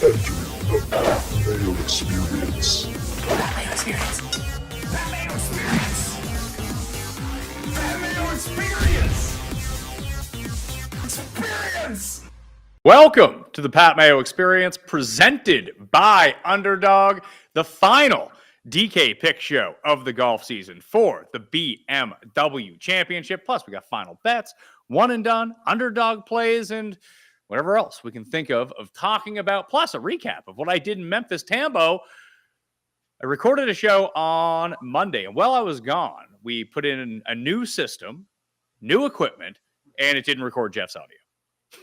Entering the Pat Mayo Experience. Pat Mayo Experience. Pat Mayo Experience. Pat Mayo Experience. Experience. Welcome to the Pat Mayo Experience, presented by Underdog, the final DK pick show of the golf season for the BMW Championship. Plus, we got final bets, one and done, underdog plays, and whatever else we can think of talking about, plus a recap of what I did in Memphis. Tambo, I recorded a show on Monday, and while I was gone, we put in a new system, new equipment, and it didn't record Jeff's audio.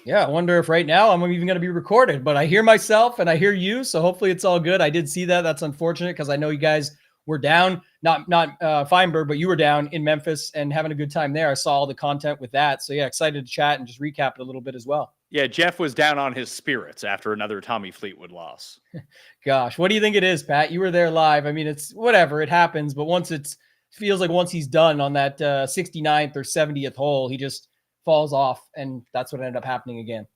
Yeah, I wonder if right now I'm even going to be recorded, but I hear myself and I hear you, so hopefully it's all good. I did see that. That's unfortunate because I know you guys were down, not Feinberg, but you were down in Memphis and having a good time there. I saw all the content with that. So yeah, excited to chat and just recap it a little bit as well. Yeah, Jeff was down on his spirits after another Tommy Fleetwood loss. Gosh, what do you think it is, Pat? You were there live. I mean, it's whatever, it happens, but once feels like once he's done on that 69th or 70th hole, he just falls off, and that's what ended up happening again.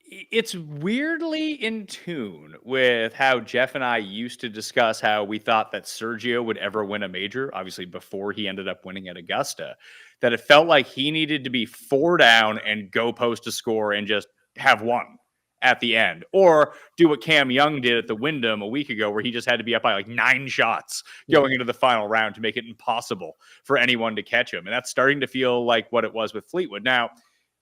It's weirdly in tune with how Jeff and I used to discuss how we thought that Sergio would ever win a major, obviously before he ended up winning at Augusta, that it felt like he needed to be 4 down and go post a score and just have one at the end, or do what Cam Young did at the Wyndham a week ago, where he just had to be up by like 9 shots going into the final round to make it impossible for anyone to catch him. And that's starting to feel like what it was with Fleetwood. Now,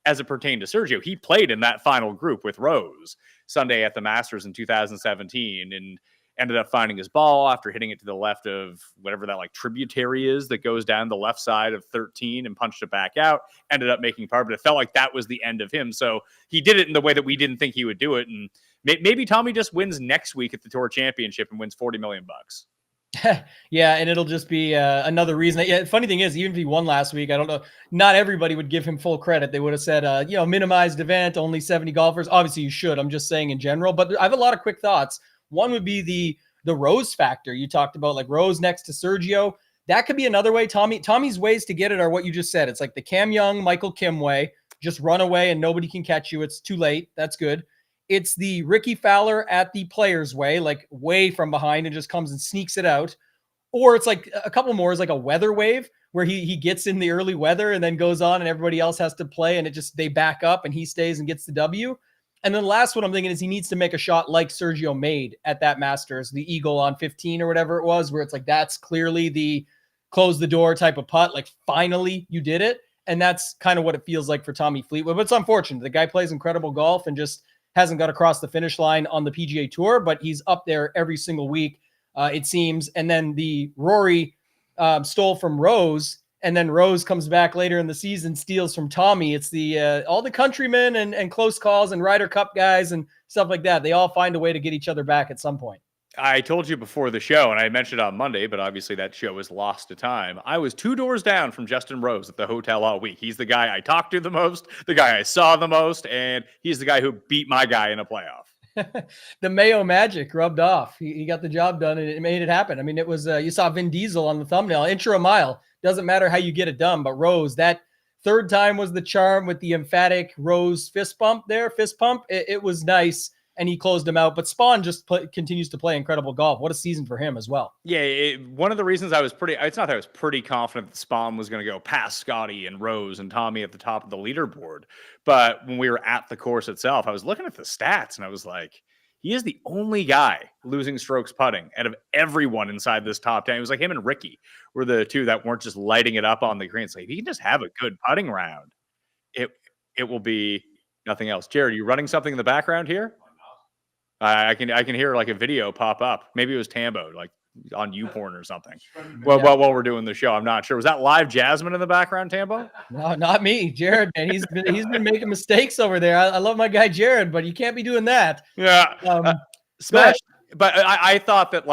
as it pertained to Sergio, he played in that final group with Rose Sunday at the Masters in 2017 and ended up finding his ball after hitting it to the left of whatever that like tributary is that goes down the left side of 13 and punched it back out, ended up making par, but it felt like that was the end of him. So he did it in the way that we didn't think he would do it. And maybe Tommy just wins next week at the Tour Championship and wins $40 million. Yeah, and it'll just be another reason. Yeah, funny thing is, even if he won last week, I don't know, not everybody would give him full credit. They would have said, minimized event, only 70 golfers. Obviously, you should. I'm just saying in general. But I have a lot of quick thoughts. One would be the Rose factor. You talked about like Rose next to Sergio. That could be another way. Tommy's ways to get it are what you just said. It's like the Cam Young, Michael Kim way. Just run away and nobody can catch you. It's too late. That's good. It's the Ricky Fowler at the Players way, like way from behind and just comes and sneaks it out. Or it's like a couple more is like a weather wave where he gets in the early weather and then goes on and everybody else has to play and they back up and he stays and gets the W. And then the last one I'm thinking is he needs to make a shot like Sergio made at that Masters, the Eagle on 15 or whatever it was, where it's like that's clearly the close the door type of putt. Like finally you did it. And that's kind of what it feels like for Tommy Fleetwood. But it's unfortunate. The guy plays incredible golf and just hasn't got across the finish line on the PGA Tour, but he's up there every single week, it seems. And then the Rory stole from Rose, and then Rose comes back later in the season, steals from Tommy. It's the all the countrymen and close calls and Ryder Cup guys and stuff like that. They all find a way to get each other back at some point. I told you before the show, and I mentioned it on Monday, but obviously that show was lost to time. I was 2 doors down from Justin Rose at the hotel all week. He's the guy I talked to the most, the guy I saw the most, and he's the guy who beat my guy in a playoff. The Mayo magic rubbed off. He got the job done and it made it happen. I mean, it was, you saw Vin Diesel on the thumbnail, inch or a mile. Doesn't matter how you get it done, but Rose, that third time was the charm with the emphatic Rose fist pump. It was nice. And he closed him out. But Spawn just continues to play incredible golf. What a season for him as well. Yeah, one of the reasons it's not that I was pretty confident that Spawn was going to go past Scotty and Rose and Tommy at the top of the leaderboard. But when we were at the course itself, I was looking at the stats and I was like, he is the only guy losing strokes putting out of everyone inside this top 10. It was like him and Ricky were the two that weren't just lighting it up on the green. It's like, if he can just have a good putting round, it will be nothing else. Jared, are you running something in the background here? I can hear like a video pop up. Maybe it was Tambo, like on YouPorn or something. Well, while we're doing the show, I'm not sure. Was that live Jasmine in the background, Tambo? No, not me, Jared. Man, he's been making mistakes over there. I love my guy Jared, but you can't be doing that. Yeah, smash. But I thought that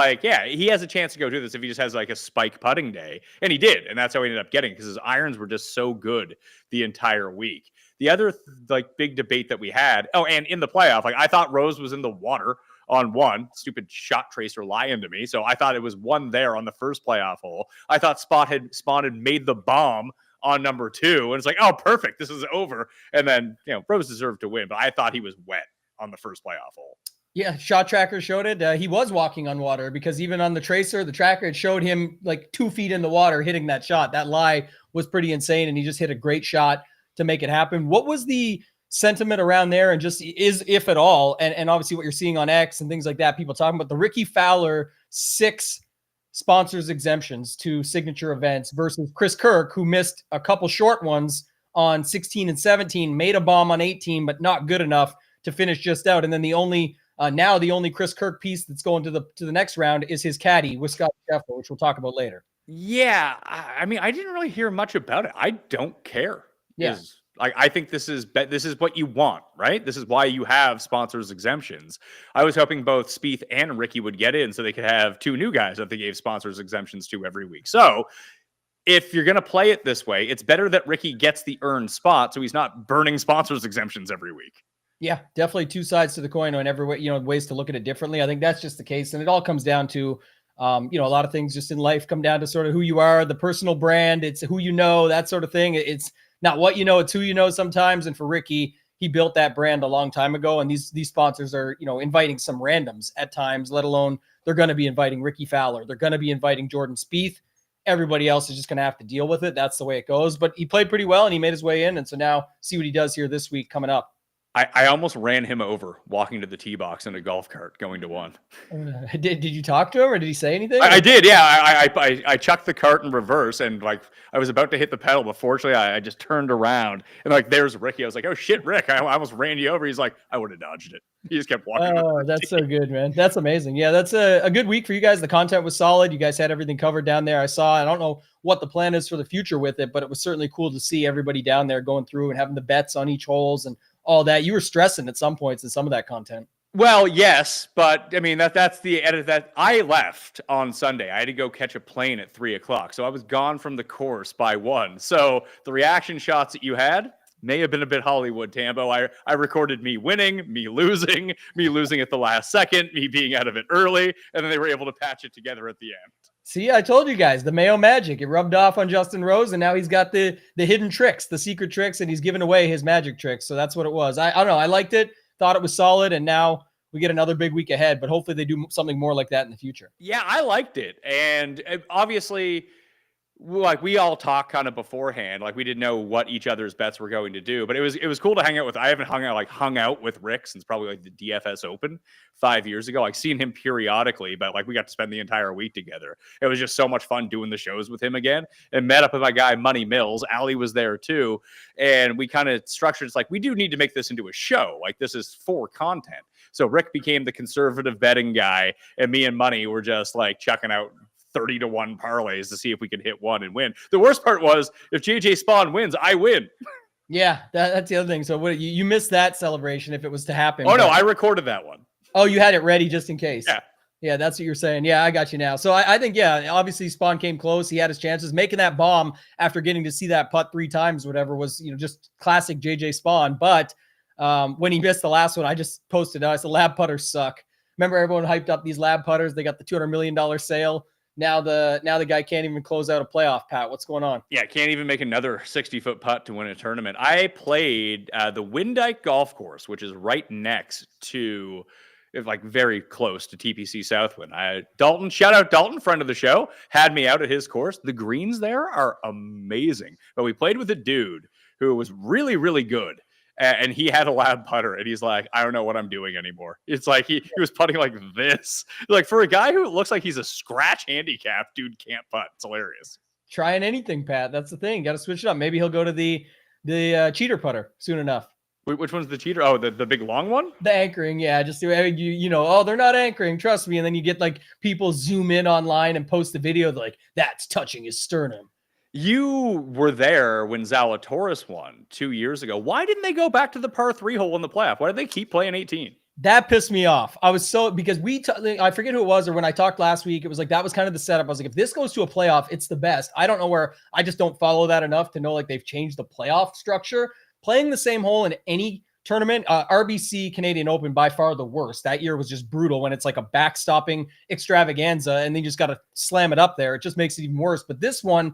he has a chance to go do this if he just has like a spike putting day, and he did, and that's how he ended up getting because his irons were just so good the entire week. The other big debate that we had, and in the playoff, I thought Rose was in the water on one. Stupid shot tracer lying to me. So I thought it was one there on the first playoff hole. I thought Spawn had made the bomb on number 2, and it's like, oh, perfect, this is over. And then Rose deserved to win, but I thought he was wet on the first playoff hole. Yeah, shot tracker showed it. He was walking on water because even on the tracer, the tracker, it showed him like 2 feet in the water hitting that shot. That lie was pretty insane, and he just hit a great shot to make it happen. What was the sentiment around there, and just if at all, and obviously what you're seeing on X and things like that, people talking about the Ricky Fowler 6 sponsors exemptions to signature events versus Chris Kirk, who missed a couple short ones on 16 and 17, made a bomb on 18, but not good enough to finish just out. And then the only Chris Kirk piece that's going to the next round is his caddy with Scott Scheffler, which we'll talk about later. Yeah, I mean, I didn't really hear much about it. I don't care. Yeah. I think this is what you want, right? This is why you have sponsors exemptions. I was hoping both Spieth and Ricky would get in so they could have 2 new guys that they gave sponsors exemptions to every week. So if you're going to play it this way, it's better that Ricky gets the earned spot so he's not burning sponsors exemptions every week. Yeah, definitely 2 sides to the coin and every way, ways to look at it differently. I think that's just the case. And it all comes down to, a lot of things just in life come down to sort of who you are, the personal brand. It's who you know, that sort of thing. It's not what you know, it's who you know sometimes. And for Ricky, he built that brand a long time ago. And these sponsors are, inviting some randoms at times, let alone they're going to be inviting Ricky Fowler. They're going to be inviting Jordan Spieth. Everybody else is just going to have to deal with it. That's the way it goes. But he played pretty well and he made his way in. And so now see what he does here this week coming up. I almost ran him over walking to the tee box in a golf cart going to 1. Did you talk to him or did he say anything? I did, yeah. I chucked the cart in reverse and like I was about to hit the pedal, but fortunately I just turned around and like there's Ricky. I was like, oh shit, Rick! I almost ran you over. He's like, I would have dodged it. He just kept walking. Oh, that's so good, man. That's amazing. Yeah, that's a good week for you guys. The content was solid. You guys had everything covered down there. I don't know what the plan is for the future with it, but it was certainly cool to see everybody down there going through and having the bets on each holes and all that. You were stressing at some points in some of that content. Well, yes, but I mean that's the edit that I left on Sunday. I had to go catch a plane at 3:00, so I was gone from the course by 1. So the reaction shots that you had may have been a bit Hollywood, Tambo. I recorded me winning, me losing at the last second, me being out of it early, and then they were able to patch it together at the end. See, I told you guys, the Mayo magic. It rubbed off on Justin Rose, and now he's got the hidden tricks, the secret tricks, and he's giving away his magic tricks. So that's what it was. I don't know. I liked it, thought it was solid, and now we get another big week ahead, but hopefully they do something more like that in the future. Yeah, I liked it. And obviously, like we all talked kind of beforehand, like we didn't know what each other's bets were going to do, but it was cool to hang out with. I haven't hung out with Rick since probably like the DFS Open 5 years ago. Like seen him periodically, but like we got to spend the entire week together. It was just so much fun doing the shows with him again, and met up with my guy Money Mills. Allie was there too, and we kind of structured. It's like we do need to make this into a show. Like this is for content. So Rick became the conservative betting guy, and me and Money were just like chucking out 30-1 parlays to see if we could hit one and win. The worst part was if JJ Spawn wins, I win. Yeah, that's the other thing. So what you missed that celebration if it was to happen. Oh, no, I recorded that one. Oh, you had it ready just in case. Yeah. Yeah, that's what you're saying. Yeah, I got you now. So I think, yeah, obviously Spawn came close. He had his chances. Making that bomb after getting to see that putt 3 times, whatever, was, just classic JJ Spawn. But when he missed the last one, I just posted out. I said, lab putters suck. Remember everyone hyped up these lab putters? They got the $200 million sale. Now the guy can't even close out a playoff, Pat. What's going on? Yeah, can't even make another 60-foot putt to win a tournament. I played the Windike Golf Course, which is right next to, like very close to TPC Southwind. Dalton, shout out Dalton, friend of the show, had me out at his course. The greens there are amazing. But we played with a dude who was really, really good. And he had a lab putter, and he's like, I don't know what I'm doing anymore. It's like he was putting like this. Like for a guy who looks like he's a scratch handicap, dude can't putt. It's hilarious. Trying anything, Pat. That's the thing. Got to switch it up. Maybe he'll go to the cheater putter soon enough. Which one's the cheater? Oh, the big long one? The anchoring, yeah. Just oh, they're not anchoring. Trust me. And then you get like people zoom in online and post the video. They're like, that's touching his sternum. You were there when Zalatoris won 2 years ago. Why didn't they go back to the par 3 hole in the playoff? Why did they keep playing 18? That pissed me off. I was because I forget who it was, or when I talked last week, it was like, that was kind of the setup. I was like, if this goes to a playoff, it's the best. I don't know where, I just don't follow that enough to know like they've changed the playoff structure. Playing the same hole in any tournament, RBC Canadian Open, by far the worst. That year was just brutal when it's like a backstopping extravaganza and then you just got to slam it up there. It just makes it even worse. But this one,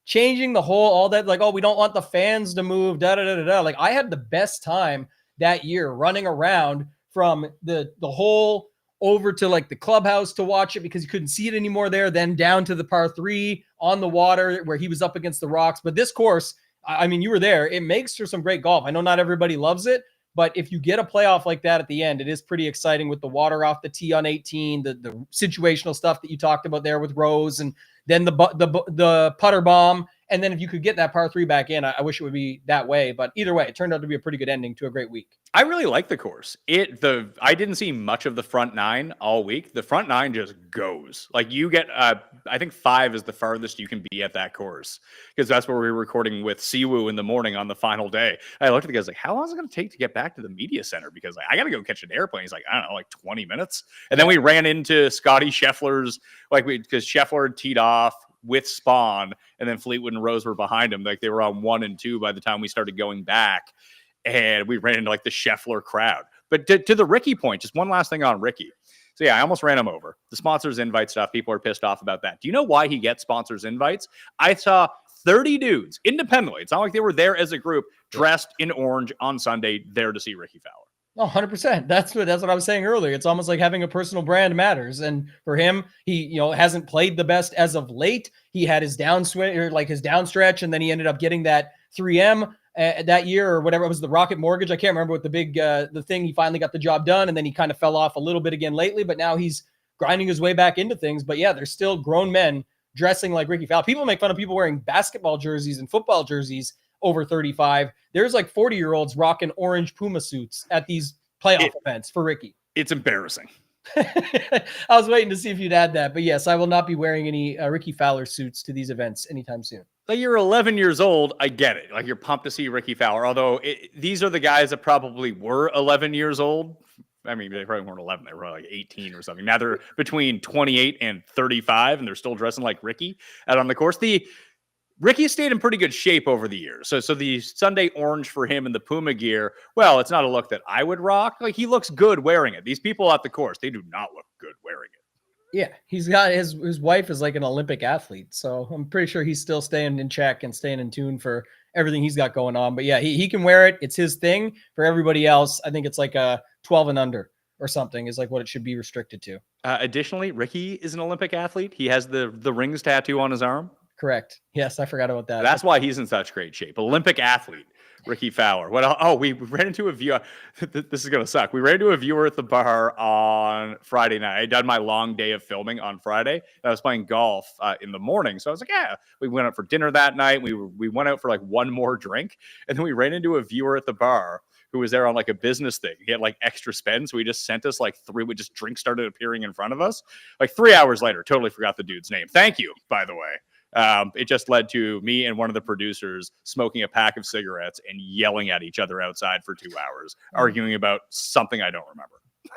changing the whole, all that, like, oh, we don't want the fans to move, da da da da da. Like I had the best time that year running around from the hole over to like the clubhouse to watch it because you couldn't see it anymore there, then down to the par 3 on the water where he was up against the rocks. But this course, I mean, you were there. It makes for some great golf. I know not everybody loves it, but if you get a playoff like that at the end, it is pretty exciting with the water off the tee on 18, the situational stuff that you talked about there with Rose, and then the putter bomb. And then if you could get that par 3 back in, I wish it would be that way. But either way, it turned out to be a pretty good ending to a great week. I really like the course. I didn't see much of the front 9 all week. The front 9 just goes. Like you get, I think 5 is the farthest you can be at that course because that's where we were recording with Siwoo in the morning on the final day. I looked at the guys like, how long is it going to take to get back to the media center? Because like, I got to go catch an airplane. He's like, I don't know, like 20 minutes. And then we ran into Scotty Scheffler's, because Scheffler had teed off with Spawn, and then Fleetwood and Rose were behind him. Like they were on 1 and 2 by the time we started going back, and we ran into like the Scheffler crowd. But to the Ricky point, just one last thing on Ricky. So yeah, I almost ran him over. The sponsors invite stuff, people are pissed off about that. Do you know why he gets sponsors invites? I saw 30 dudes independently. It's not like they were there as a group dressed in orange on Sunday there to see Ricky Fowler. Oh, 100%. That's what I was saying earlier. It's almost like having a personal brand matters. And for him, he, hasn't played the best as of late. He had his downswing or like his downstretch, and then he ended up getting that 3M that year or whatever. It was the Rocket Mortgage. I can't remember what the big, the thing. He finally got the job done, and then he kind of fell off a little bit again lately, but now he's grinding his way back into things. But yeah, there's still grown men dressing like Ricky Fowler. People make fun of people wearing basketball jerseys and football jerseys over 35. There's like 40-year-olds rocking orange Puma suits at these playoff events for Ricky. It's embarrassing. I was waiting to see if you'd add that, but yes, I will not be wearing any Ricky Fowler suits to these events anytime soon. Like you're 11 years old, I get it. Like you're pumped to see Ricky Fowler, although these are the guys that probably were 11 years old. I mean, they probably weren't 11. They were like 18 or something. Now they're between 28 and 35, and they're still dressing like Ricky out on the course. Ricky has stayed in pretty good shape over the years. So the Sunday orange for him and the Puma gear, well, it's not a look that I would rock. Like he looks good wearing it. These people at the course, they do not look good wearing it. Yeah, he's got his wife is like an Olympic athlete. So I'm pretty sure he's still staying in check and staying in tune for everything he's got going on. But yeah, he can wear it. It's his thing. For everybody else, I think it's like a 12 and under or something is like what it should be restricted to. Additionally, Ricky is an Olympic athlete. He has the rings tattoo on his arm. Correct. Yes, I forgot about that. That's why he's in such great shape. Olympic athlete, Ricky Fowler. What else? Oh, we ran into a viewer. This is going to suck. We ran into a viewer at the bar on Friday night. I had done my long day of filming on Friday. And I was playing golf in the morning. So I was like, yeah, we went out for dinner that night. We went out for like one more drink. And then we ran into a viewer at the bar who was there on like a business thing. He had like extra spend. So he just sent us like 3, just drinks started appearing in front of us. Like 3 hours later, totally forgot the dude's name. Thank you, by the way. It just led to me and one of the producers smoking a pack of cigarettes and yelling at each other outside for 2 hours, arguing about something I don't remember.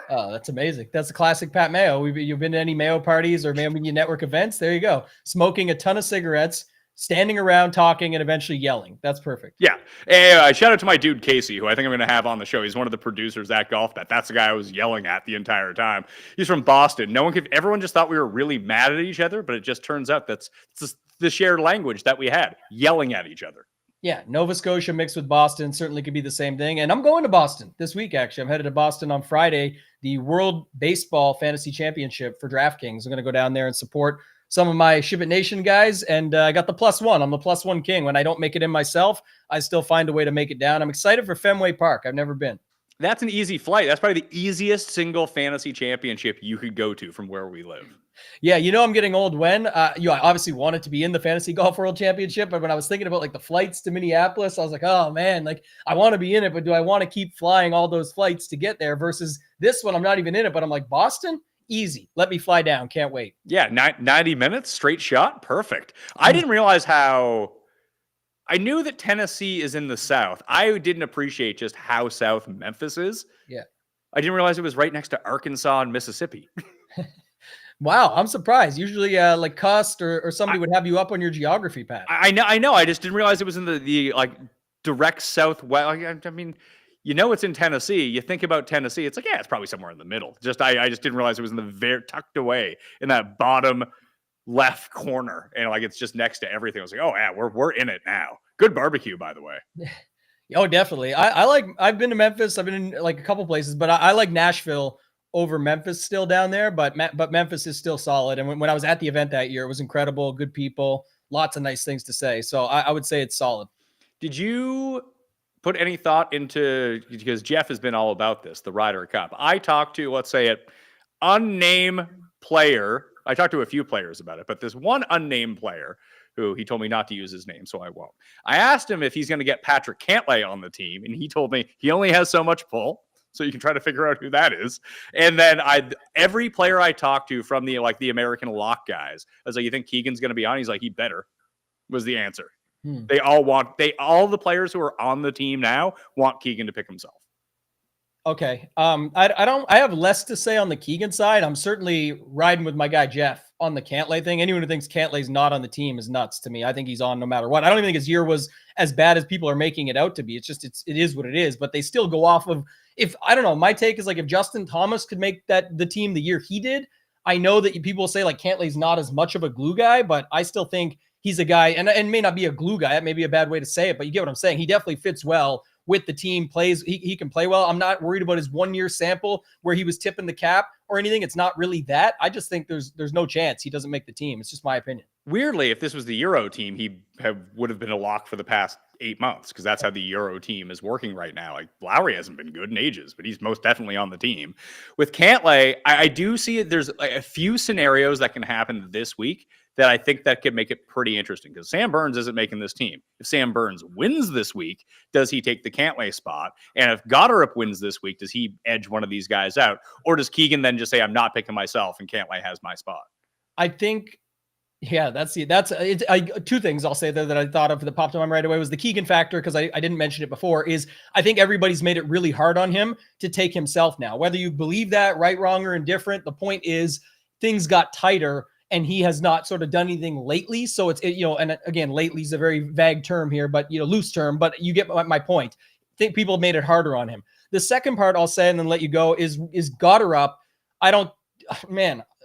Oh, that's amazing. That's a classic Pat Mayo. You've been to any Mayo parties or Mayo Media Network events? There you go. Smoking a ton of cigarettes, standing around talking, and eventually yelling. That's perfect. Yeah. Hey, shout out to my dude, Casey, who I think I'm going to have on the show. He's one of the producers at Golf Bet. That's the guy I was yelling at the entire time. He's from Boston. Everyone just thought we were really mad at each other, but it just turns out that's the shared language that we had, yelling at each other. Yeah. Nova Scotia mixed with Boston certainly could be the same thing. And I'm going to Boston this week, actually. I'm headed to Boston on Friday, the World Baseball Fantasy Championship for DraftKings. I'm going to go down there and support some of my Ship It Nation guys, and I got the +1. I'm the +1 king. When I don't make it in myself, I still find a way to make it down. I'm excited for Fenway Park. I've never been. That's an easy flight. That's probably the easiest single fantasy championship you could go to from where we live. Yeah, I'm getting old when I obviously wanted to be in the Fantasy Golf World Championship, but when I was thinking about like the flights to Minneapolis, I was like, oh man, like I want to be in it, but do I want to keep flying all those flights to get there versus this one? I'm not even in it, but I'm like, Boston? Easy. Let me fly down. Can't wait. Yeah, 90 minutes, straight shot. Perfect. I didn't realize how... I knew that Tennessee is in the South. I didn't appreciate just how South Memphis is. Yeah. I didn't realize it was right next to Arkansas and Mississippi. Wow, I'm surprised. Usually like Cust or somebody would have you up on your geography, Pat. I know. I just didn't realize it was in the like direct southwest. I mean... it's in Tennessee. You think about Tennessee, it's like, yeah, it's probably somewhere in the middle. I just didn't realize it was in the tucked away in that bottom left corner. And like, it's just next to everything. I was like, oh yeah, we're in it now. Good barbecue, by the way. Oh, definitely. I've been to Memphis. I've been in like a couple places, but I like Nashville over Memphis still down there. But Memphis is still solid. And when I was at the event that year, it was incredible. Good people, lots of nice things to say. So I would say it's solid. Did you put any thought into, because Jeff has been all about this, the Ryder Cup? I talked to, let's say, an unnamed player. I talked to a few players about it, but this one unnamed player who he told me not to use his name, so I won't. I asked him if he's going to get Patrick Cantlay on the team, and he told me he only has so much pull, so you can try to figure out who that is. And then every player I talked to from the American lock guys, I was like, "You think Keegan's going to be on?" He's like, "He better," was the answer. All the players who are on the team now want Keegan to pick himself. Okay. I have less to say on the Keegan side. I'm certainly riding with my guy Jeff on the Cantlay thing. Anyone who thinks Cantlay's not on the team is nuts to me. I think he's on no matter what. I don't even think his year was as bad as people are making it out to be. It's just it is what it is. But they still go off of, if I don't know, my take is like if Justin Thomas could make the team the year he did. I know that people say like Cantlay's not as much of a glue guy, but I still think he's a guy, and may not be a glue guy. That may be a bad way to say it, but you get what I'm saying. He definitely fits well with the team, plays. He can play well. I'm not worried about his 1 year sample where he was tipping the cap or anything. It's not really that. I just think there's no chance he doesn't make the team. It's just my opinion. Weirdly, if this was the Euro team, he would have been a lock for the past 8 months, because that's how the Euro team is working right now. Like, Lowry hasn't been good in ages, but he's most definitely on the team. With Cantlay, I do see it. There's a few scenarios that can happen this week that I think that could make it pretty interesting, because Sam Burns isn't making this team. If Sam Burns wins this week, does he take the Cantlay spot? And if Gotterup wins this week, does he edge one of these guys out? Or does Keegan then just say, I'm not picking myself and Cantlay has my spot? I think, yeah, that's two things I'll say there that I thought of that popped to my mind right away was the Keegan factor, because I didn't mention it before, is I think everybody's made it really hard on him to take himself now. Whether you believe that, right, wrong, or indifferent, the point is things got tighter and he has not sort of done anything lately. So and again, lately is a very vague term here, but loose term, but you get my point. I think people have made it harder on him. The second part I'll say, and then let you go, is Gotterup.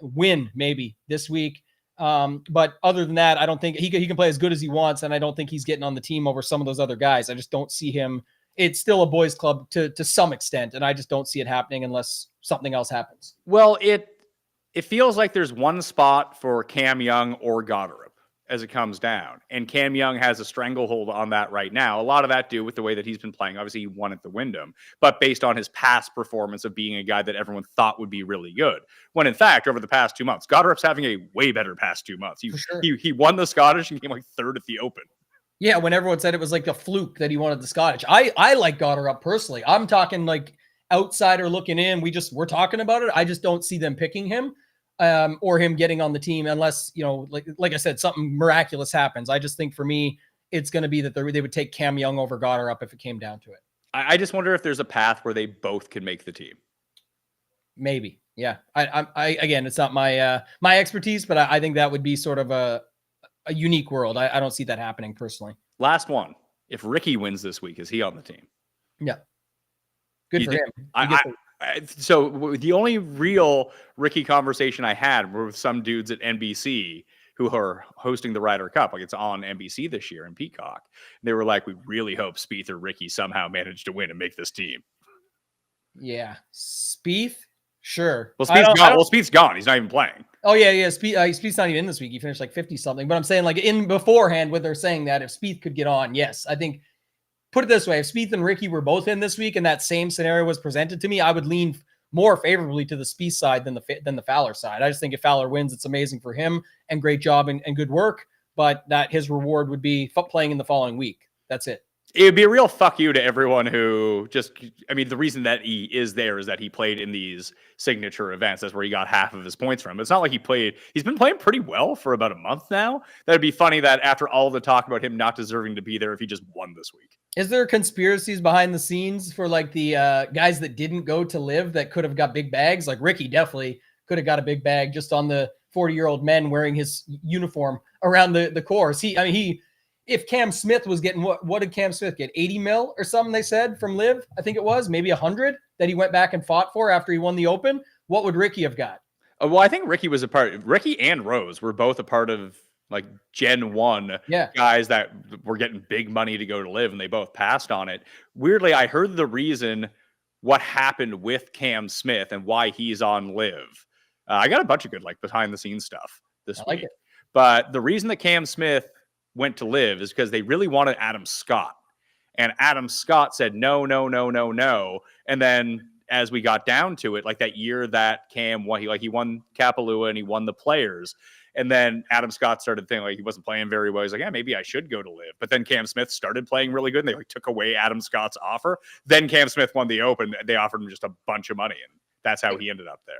Win maybe this week. But other than that, I don't think he can play as good as he wants. And I don't think he's getting on the team over some of those other guys. I just don't see him. It's still a boys club to some extent. And I just don't see it happening unless something else happens. Well, it feels like there's one spot for Cam Young or Gotterup as it comes down. And Cam Young has a stranglehold on that right now. A lot of that due with the way that he's been playing. Obviously, he won at the Wyndham, but based on his past performance of being a guy that everyone thought would be really good. When in fact, over the past 2 months, Gotterup's having a way better past 2 months. He won the Scottish and came like third at the Open. Yeah, when everyone said it was like a fluke that he wanted the Scottish. I like Gotterup personally. I'm talking like outsider looking in. We're talking about it. I just don't see them picking him. Or him getting on the team unless, like I said, something miraculous happens. I just think for me, it's going to be that they would take Cam Young over Gotterup if it came down to it. I just wonder if there's a path where they both can make the team. Maybe. Yeah. I again, it's not my expertise, but I think that would be sort of a unique world. I don't see that happening personally. Last one. If Ricky wins this week, is he on the team? Yeah. Good for him. So the only real Ricky conversation I had were with some dudes at NBC who are hosting the Ryder Cup. Like, it's on NBC this year in Peacock. They were like, we really hope Spieth or Ricky somehow manage to win and make this team. Yeah. Spieth? Sure. Well, Spieth's gone. He's not even playing. Oh, yeah. Spieth's not even in this week. He finished like 50-something. But I'm saying, like, in beforehand, when they're saying that, if Spieth could get on, yes. I think, put it this way, if Spieth and Ricky were both in this week and that same scenario was presented to me, I would lean more favorably to the Spieth side than the Fowler side. I just think if Fowler wins, it's amazing for him and great job and good work, but that his reward would be playing in the following week. That's it. It would be a real fuck you to everyone who the reason that he is there is that he played in these signature events. That's where he got half of his points from. It's not like he's been playing pretty well for about a month now. That'd be funny that after all the talk about him not deserving to be there, if he just won this week. Is there conspiracies behind the scenes for like the guys that didn't go to live that could have got big bags? Like Ricky definitely could have got a big bag just on the 40-year-old men wearing his uniform around the course. If Cam Smith was getting what did Cam Smith get? 80 mil or something they said from live? I think it was maybe 100 that he went back and fought for after he won the Open. What would Ricky have got? Well, I think Ricky and Rose were both a part of like Gen 1 Yeah. guys that were getting big money to go to live, and they both passed on it. Weirdly, I heard the reason what happened with Cam Smith and why he's on live. I got a bunch of good like behind the scenes stuff this like week. it. But the reason that Cam Smith went to live is because they really wanted Adam Scott. And Adam Scott said, no, no, no, no, no. And then as we got down to it, like that year that Cam won, he won Kapalua and he won the Players. And then Adam Scott started thinking like he wasn't playing very well. He's like, yeah, maybe I should go to live. But then Cam Smith started playing really good and they like took away Adam Scott's offer. Then Cam Smith won the Open. They offered him just a bunch of money. And that's how he ended up there.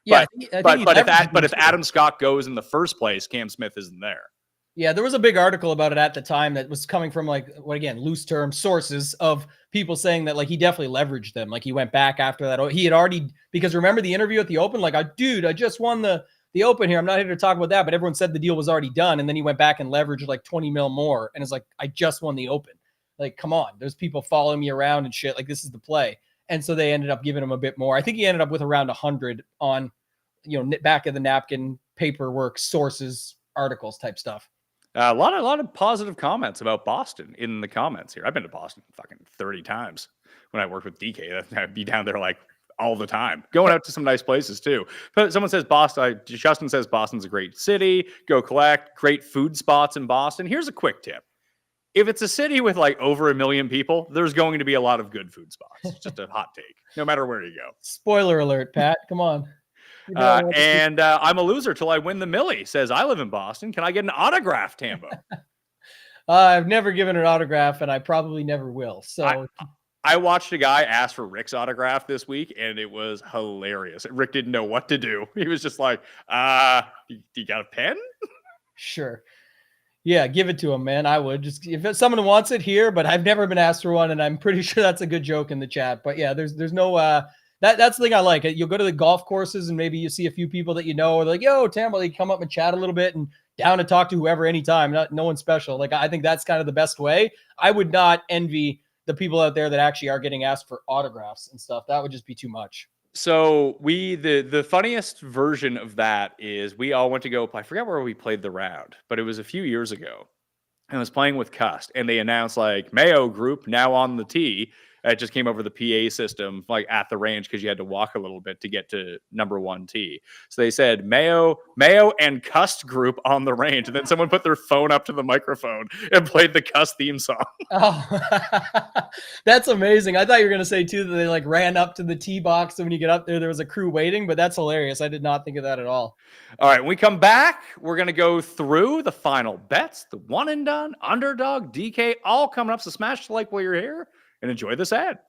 Yeah. But if Adam Scott goes in the first place, Cam Smith isn't there. Yeah, there was a big article about it at the time that was coming from like, what again, loose term sources of people saying that like he definitely leveraged them. Like he went back after that. He had already, because remember the interview at the Open, like, dude, I just won the Open here. I'm not here to talk about that, but everyone said the deal was already done. And then he went back and leveraged like 20 mil more. And it's like, I just won the Open. Like, come on, there's people following me around and shit. Like this is the play. And so they ended up giving him a bit more. I think he ended up with around 100 on, back of the napkin paperwork, sources, articles type stuff. A lot of positive comments about Boston in the comments here. I've been to Boston fucking 30 times when I worked with DK. I'd be down there like all the time, going out to some nice places too. But someone says Boston. Justin says Boston's a great city. Go collect. Great food spots in Boston. Here's a quick tip. If it's a city with like over 1 million people, there's going to be a lot of good food spots. Just a hot take, no matter where you go. Spoiler alert, Pat. Come on. I'm a loser till I win the Millie. Says I live in Boston. Can I get an autograph, Tambo? I've never given an autograph, and I probably never will. So I watched a guy ask for Rick's autograph this week, and it was hilarious. Rick didn't know what to do. He was just like, you got a pen? Sure. Yeah, give it to him, man. I would just if someone wants it here, but I've never been asked for one, and I'm pretty sure that's a good joke in the chat. But yeah, there's no that's the thing I like. You'll go to the golf courses and maybe you see a few people that or they're like, yo, Tambo, they come up and chat a little bit and down to talk to whoever anytime. No one special. Like I think that's kind of the best way. I would not envy the people out there that actually are getting asked for autographs and stuff. That would just be too much. So the funniest version of that is we all went to go. I forget where we played the round, but it was a few years ago. I was playing with Cust, and they announced like Mayo group now on the tee. It just came over the PA system, like at the range, because you had to walk a little bit to get to number 1 tee. So they said Mayo and Cust group on the range, and then someone put their phone up to the microphone and played the Cust theme song. Oh, that's amazing. I thought you were gonna say too that they like ran up to the tee box, and when you get up there was a crew waiting. But that's hilarious. I did not think of that at all. All right, when we come back, we're gonna go through the final bets, the one and done, underdog, DK, all coming up. So smash the like while you're here. And enjoy this ad.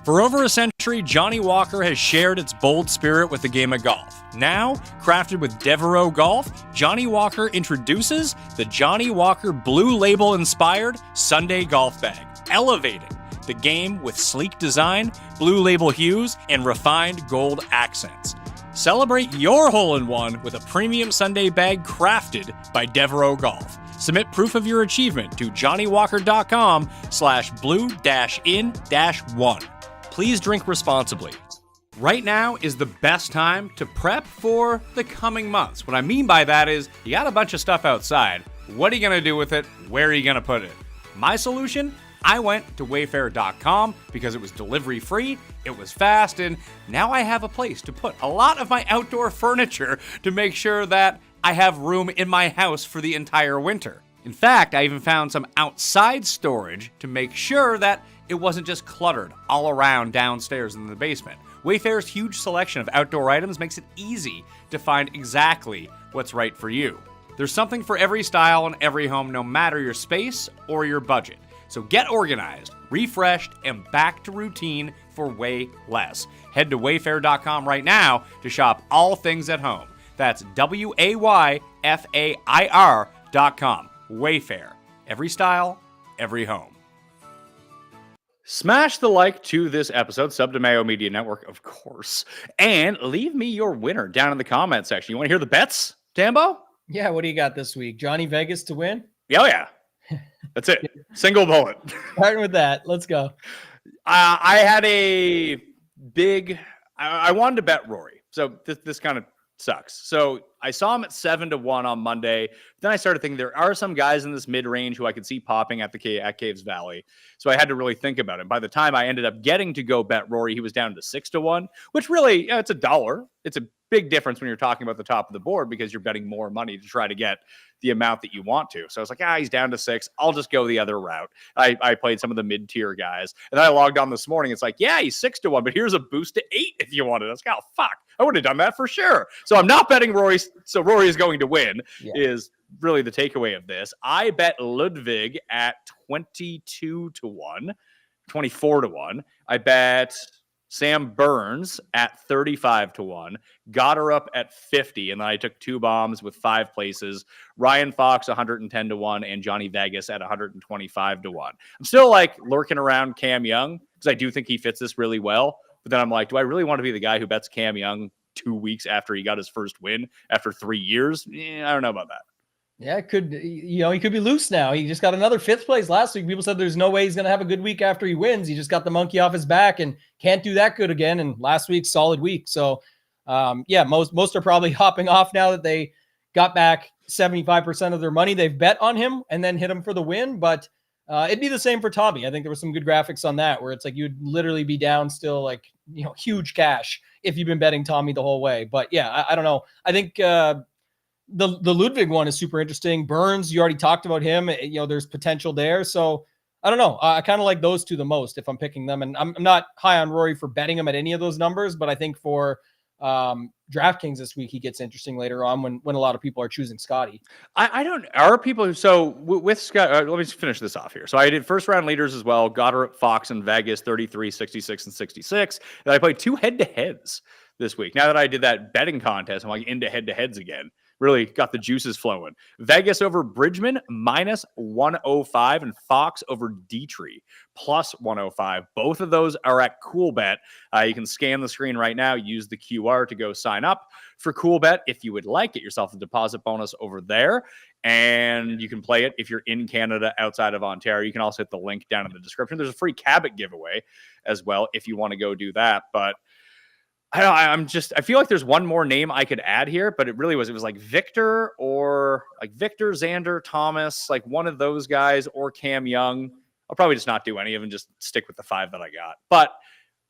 For over a century, Johnnie Walker has shared its bold spirit with the game of golf. Now, crafted with Devereux Golf, Johnnie Walker introduces the Johnnie Walker Blue Label-inspired Sunday Golf Bag, elevating the game with sleek design, blue label hues, and refined gold accents. Celebrate your hole-in-one with a premium Sunday bag crafted by Devereux Golf. Submit proof of your achievement to johnniewalker.com/blue-in-1. Please drink responsibly. Right now is the best time to prep for the coming months. What I mean by that is you got a bunch of stuff outside. What are you going to do with it? Where are you going to put it? My solution? I went to wayfair.com because it was delivery free, it was fast, and now I have a place to put a lot of my outdoor furniture to make sure that I have room in my house for the entire winter. In fact, I even found some outside storage to make sure that it wasn't just cluttered all around downstairs in the basement. Wayfair's huge selection of outdoor items makes it easy to find exactly what's right for you. There's something for every style and every home, no matter your space or your budget. So get organized, refreshed, and back to routine for way less. Head to wayfair.com right now to shop all things at home. That's WAYFAIR.com. Wayfair. Every style, every home. Smash the like to this episode, sub to Mayo Media Network, of course, and leave me your winner down in the comment section. You want to hear the bets, Tambo? Yeah, what do you got this week? Johnny Vegas to win? Oh, yeah. That's it. Single bullet. Starting with that. Let's go. I had a big... I wanted to bet Rory. So this kind of sucks. So I saw him at 7-1 on Monday. Then I started thinking there are some guys in this mid-range who I could see popping at Caves Valley. So I had to really think about it. By the time I ended up getting to go bet Rory, he was down to 6-1, which really, it's $1. It's a big difference when you're talking about the top of the board because you're betting more money to try to get the amount that you want to. So I was like, he's down to 6. I'll just go the other route. I played some of the mid-tier guys. And then I logged on this morning. It's like, he's 6-1, but here's a boost to 8 if you wanted. I was like, fuck. I would have done that for sure. So I'm not betting Rory. So Rory is going to win is really the takeaway of this. I bet Ludwig at 22-1, 24-1. I bet Sam Burns at 35-1, got her up at 50, and then I took 2 bombs with 5 places. Ryan Fox 110-1 and Johnny Vegas at 125-1. I'm still like lurking around Cam Young because I do think he fits this really well. But then I'm like, do I really want to be the guy who bets Cam Young 2 weeks after he got his first win after 3 years? I don't know about that. Yeah, it could, he could be loose now. He just got another 5th place last week. People said there's no way he's going to have a good week after he wins. He just got the monkey off his back and can't do that good again. And last week's solid week. So, most are probably hopping off now that they got back 75% of their money they've bet on him and then hit him for the win. But it'd be the same for Tommy. I think there were some good graphics on that where it's like you'd literally be down still like, huge cash if you've been betting Tommy the whole way. But yeah, I don't know. I think, the Ludwig one is super interesting. Burns, you already talked about him. There's potential there. So I don't know. I kind of like those two the most if I'm picking them. And I'm not high on Rory for betting him at any of those numbers, but I think for DraftKings this week, he gets interesting later on when a lot of people are choosing Scotty. I don't, are people, so with Scott, let me just finish this off here. So I did first round leaders as well. Got her at Fox and Vegas, 33, 66, and 66. And I played 2 head-to-heads this week. Now that I did that betting contest, I'm like into head-to-heads again. Really got the juices flowing. Vegas over Bridgman minus 105 and Fox over Dietrich plus 105. Both of those are at CoolBet. You can scan the screen right now. Use the QR to go sign up for CoolBet if you would like. Get yourself a deposit bonus over there. And you can play it if you're in Canada outside of Ontario. You can also hit the link down in the description. There's a free Cabot giveaway as well if you want to go do that. But I feel like there's one more name I could add here, but it was like Victor or like Victor, Xander, Thomas, like one of those guys or Cam Young. I'll probably just not do any of them, just stick with the 5 that I got. But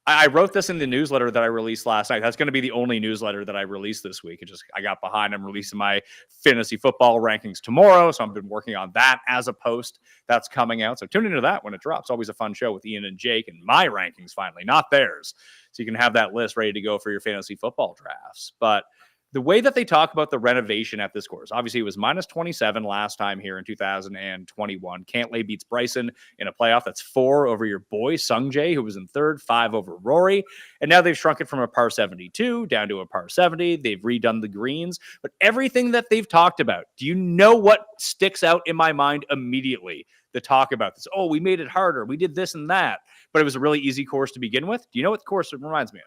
I wrote this in the newsletter that I released last night. That's going to be the only newsletter that I released this week. I got behind. I'm releasing my fantasy football rankings tomorrow. So I've been working on that as a post that's coming out. So tune into that when it drops. Always a fun show with Ian and Jake and my rankings finally, not theirs. So you can have that list ready to go for your fantasy football drafts. But the way that they talk about the renovation at this course, obviously it was minus 27 last time here in 2021. Cantlay beats Bryson in a playoff. That's 4 over your boy Sungjae, who was in 3rd, 5 over Rory. And now they've shrunk it from a par 72 down to a par 70. They've redone the greens. But everything that they've talked about, do you know what sticks out in my mind immediately? The talk about this. Oh, we made it harder. We did this and that. But it was a really easy course to begin with. Do you know what course it reminds me of?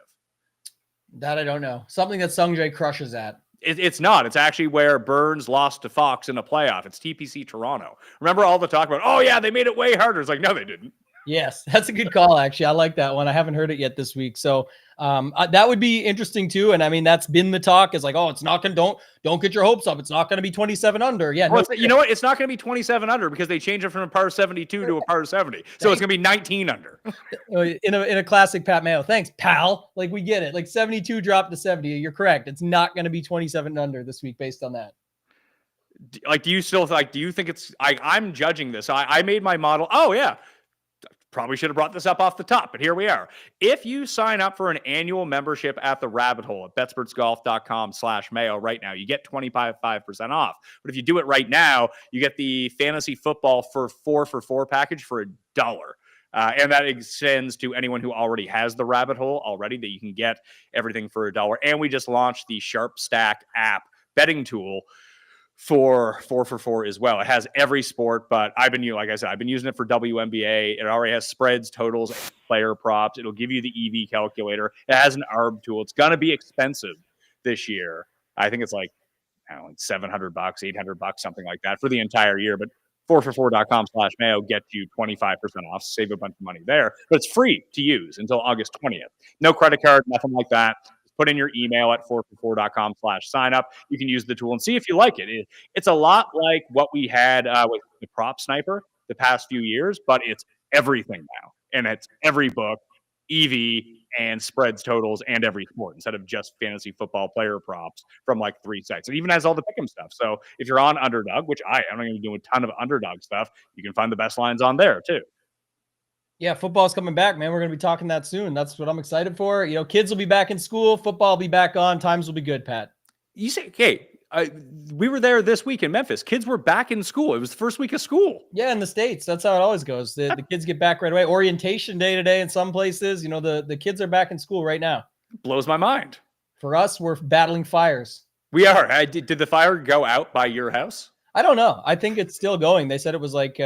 That I don't know. Something that Sungjae crushes at. It's not. It's actually where Burns lost to Fox in a playoff. It's TPC Toronto. Remember all the talk about, oh, yeah, they made it way harder. It's like, no, they didn't. Yes, that's a good call, actually. I like that one. I haven't heard it yet this week. So that would be interesting, too. And, I mean, that's been the talk is like, oh, it's not going to – don't get your hopes up. It's not going to be 27 under. Yeah, well, you know what? It's not going to be 27 under because they changed it from a par 72 to a par 70. So it's going to be 19 under. in a classic Pat Mayo. Thanks, pal. Like, we get it. Like, 72 dropped to 70. You're correct. It's not going to be 27 under this week based on that. Like, do you think it's – I'm judging this. I made my model. Oh, yeah. Probably should have brought this up off the top, but here we are. If you sign up for an annual membership at the Rabbit Hole at betspertsgolf.com/Mayo right now, you get 25% off. But if you do it right now, you get the fantasy football for 4-for-4 package for $1. And that extends to anyone who already has the Rabbit Hole already, that you can get everything for $1. And we just launched the Sharp Stack app betting tool for 4-for-4 as well. It has every sport, but I've been using it for WNBA. It already has spreads, totals, player props. It'll give you the EV calculator. It has an ARB tool. It's going to be expensive this year. I think it's like $700, $800, something like that for the entire year. But 4for4.com/Mayo gets you 25% off. Save a bunch of money there. But it's free to use until August 20th. No credit card, nothing like that. put in your email at 4for4.com/sign up. You can use the tool and see if you like it. It's a lot like what we had with the prop sniper the past few years, but it's everything now. And it's every book, EV, and spreads, totals, and every sport instead of just fantasy football player props from like 3 sites. It even has all the pick'em stuff. So if you're on Underdog, which I'm going to do a ton of Underdog stuff, you can find the best lines on there too. Yeah, football's coming back, man. We're going to be talking that soon. That's what I'm excited for. You know, kids will be back in school. Football will be back on. Times will be good, Pat. You say, okay, we were there this week in Memphis. Kids were back in school. It was the first week of school. Yeah, in the States. That's how it always goes. The kids get back right away. Orientation day today in some places. You know, the kids are back in school right now. Blows my mind. For us, we're battling fires. We are. Did the fire go out by your house? I don't know. I think it's still going. They said it was like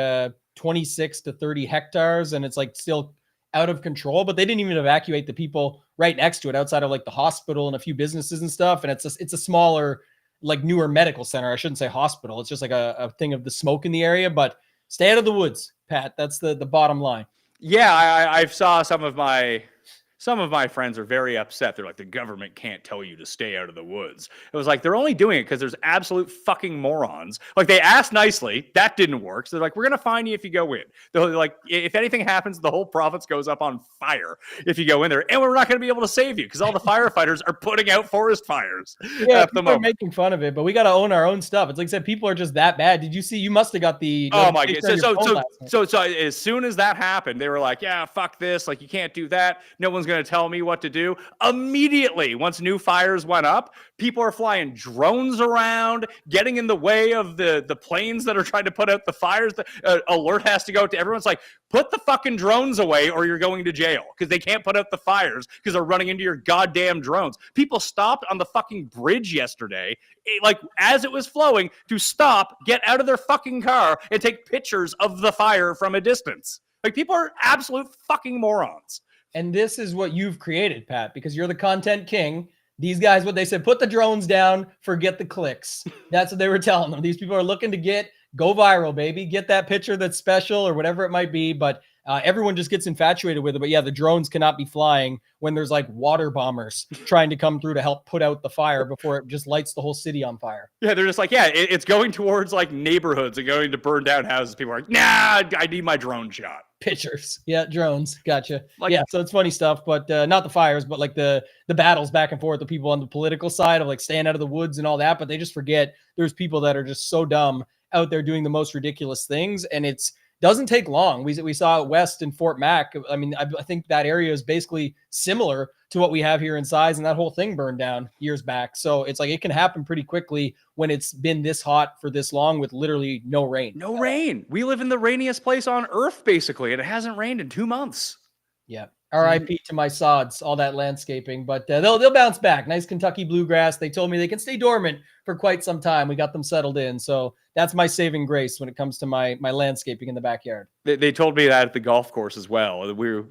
26 to 30 hectares, and it's like still out of control, but they didn't even evacuate the people right next to it outside of like the hospital and a few businesses and stuff. And it's a smaller, like newer medical center. I shouldn't say hospital. It's just like a thing of the smoke in the area, but stay out of the woods, Pat. That's the bottom line. Yeah. I saw some of my friends are very upset. They're like, the government can't tell you to stay out of the woods. It was like, they're only doing it because there's absolute fucking morons. Like, they asked nicely. That didn't work. So they're like, we're going to fine you if you go in. They're like, if anything happens, the whole province goes up on fire if you go in there. And we're not going to be able to save you because all the firefighters are putting out forest fires. Yeah, people are making fun of it, but we got to own our own stuff. It's like I said, people are just that bad. Did you see? You must have got the. Oh my God. So as soon as that happened, they were like, yeah, fuck this. Like, you can't do that. No one's going to tell me what to do. Immediately, once new fires went up, people are flying drones around, getting in the way of the planes that are trying to put out the fires. The alert has to go to everyone's like, put the fucking drones away or you're going to jail because they can't put out the fires because they're running into your goddamn drones. People stopped on the fucking bridge yesterday, like as it was flowing, to stop, get out of their fucking car and take pictures of the fire from a distance. Like, people are absolute fucking morons. And this is what you've created, Pat, because you're the content king. These guys, what they said, put the drones down, forget the clicks. That's what they were telling them. These people are looking to go viral, baby. Get that picture that's special or whatever it might be. But everyone just gets infatuated with it. But yeah, the drones cannot be flying when there's like water bombers trying to come through to help put out the fire before it just lights the whole city on fire. Yeah, they're just like, yeah, it's going towards like neighborhoods and going to burn down houses. People are like, nah, I need my drone shot. Pictures. Yeah, drones. Gotcha. Like, yeah, so it's funny stuff, but not the fires, but like the battles back and forth, the people on the political side of like staying out of the woods and all that, but they just forget there's people that are just so dumb out there doing the most ridiculous things, and it's doesn't take long. We saw it west in Fort Mac. I mean, I think that area is basically similar to what we have here in size, and that whole thing burned down years back. So it's like it can happen pretty quickly when it's been this hot for this long with literally no rain. No rain. We live in the rainiest place on earth, basically, and it hasn't rained in 2 months. Yeah. RIP to my sods, all that landscaping, but they'll bounce back. Nice Kentucky bluegrass. They told me they can stay dormant for quite some time. We got them settled in. So that's my saving grace when it comes to my landscaping in the backyard. They told me that at the golf course as well.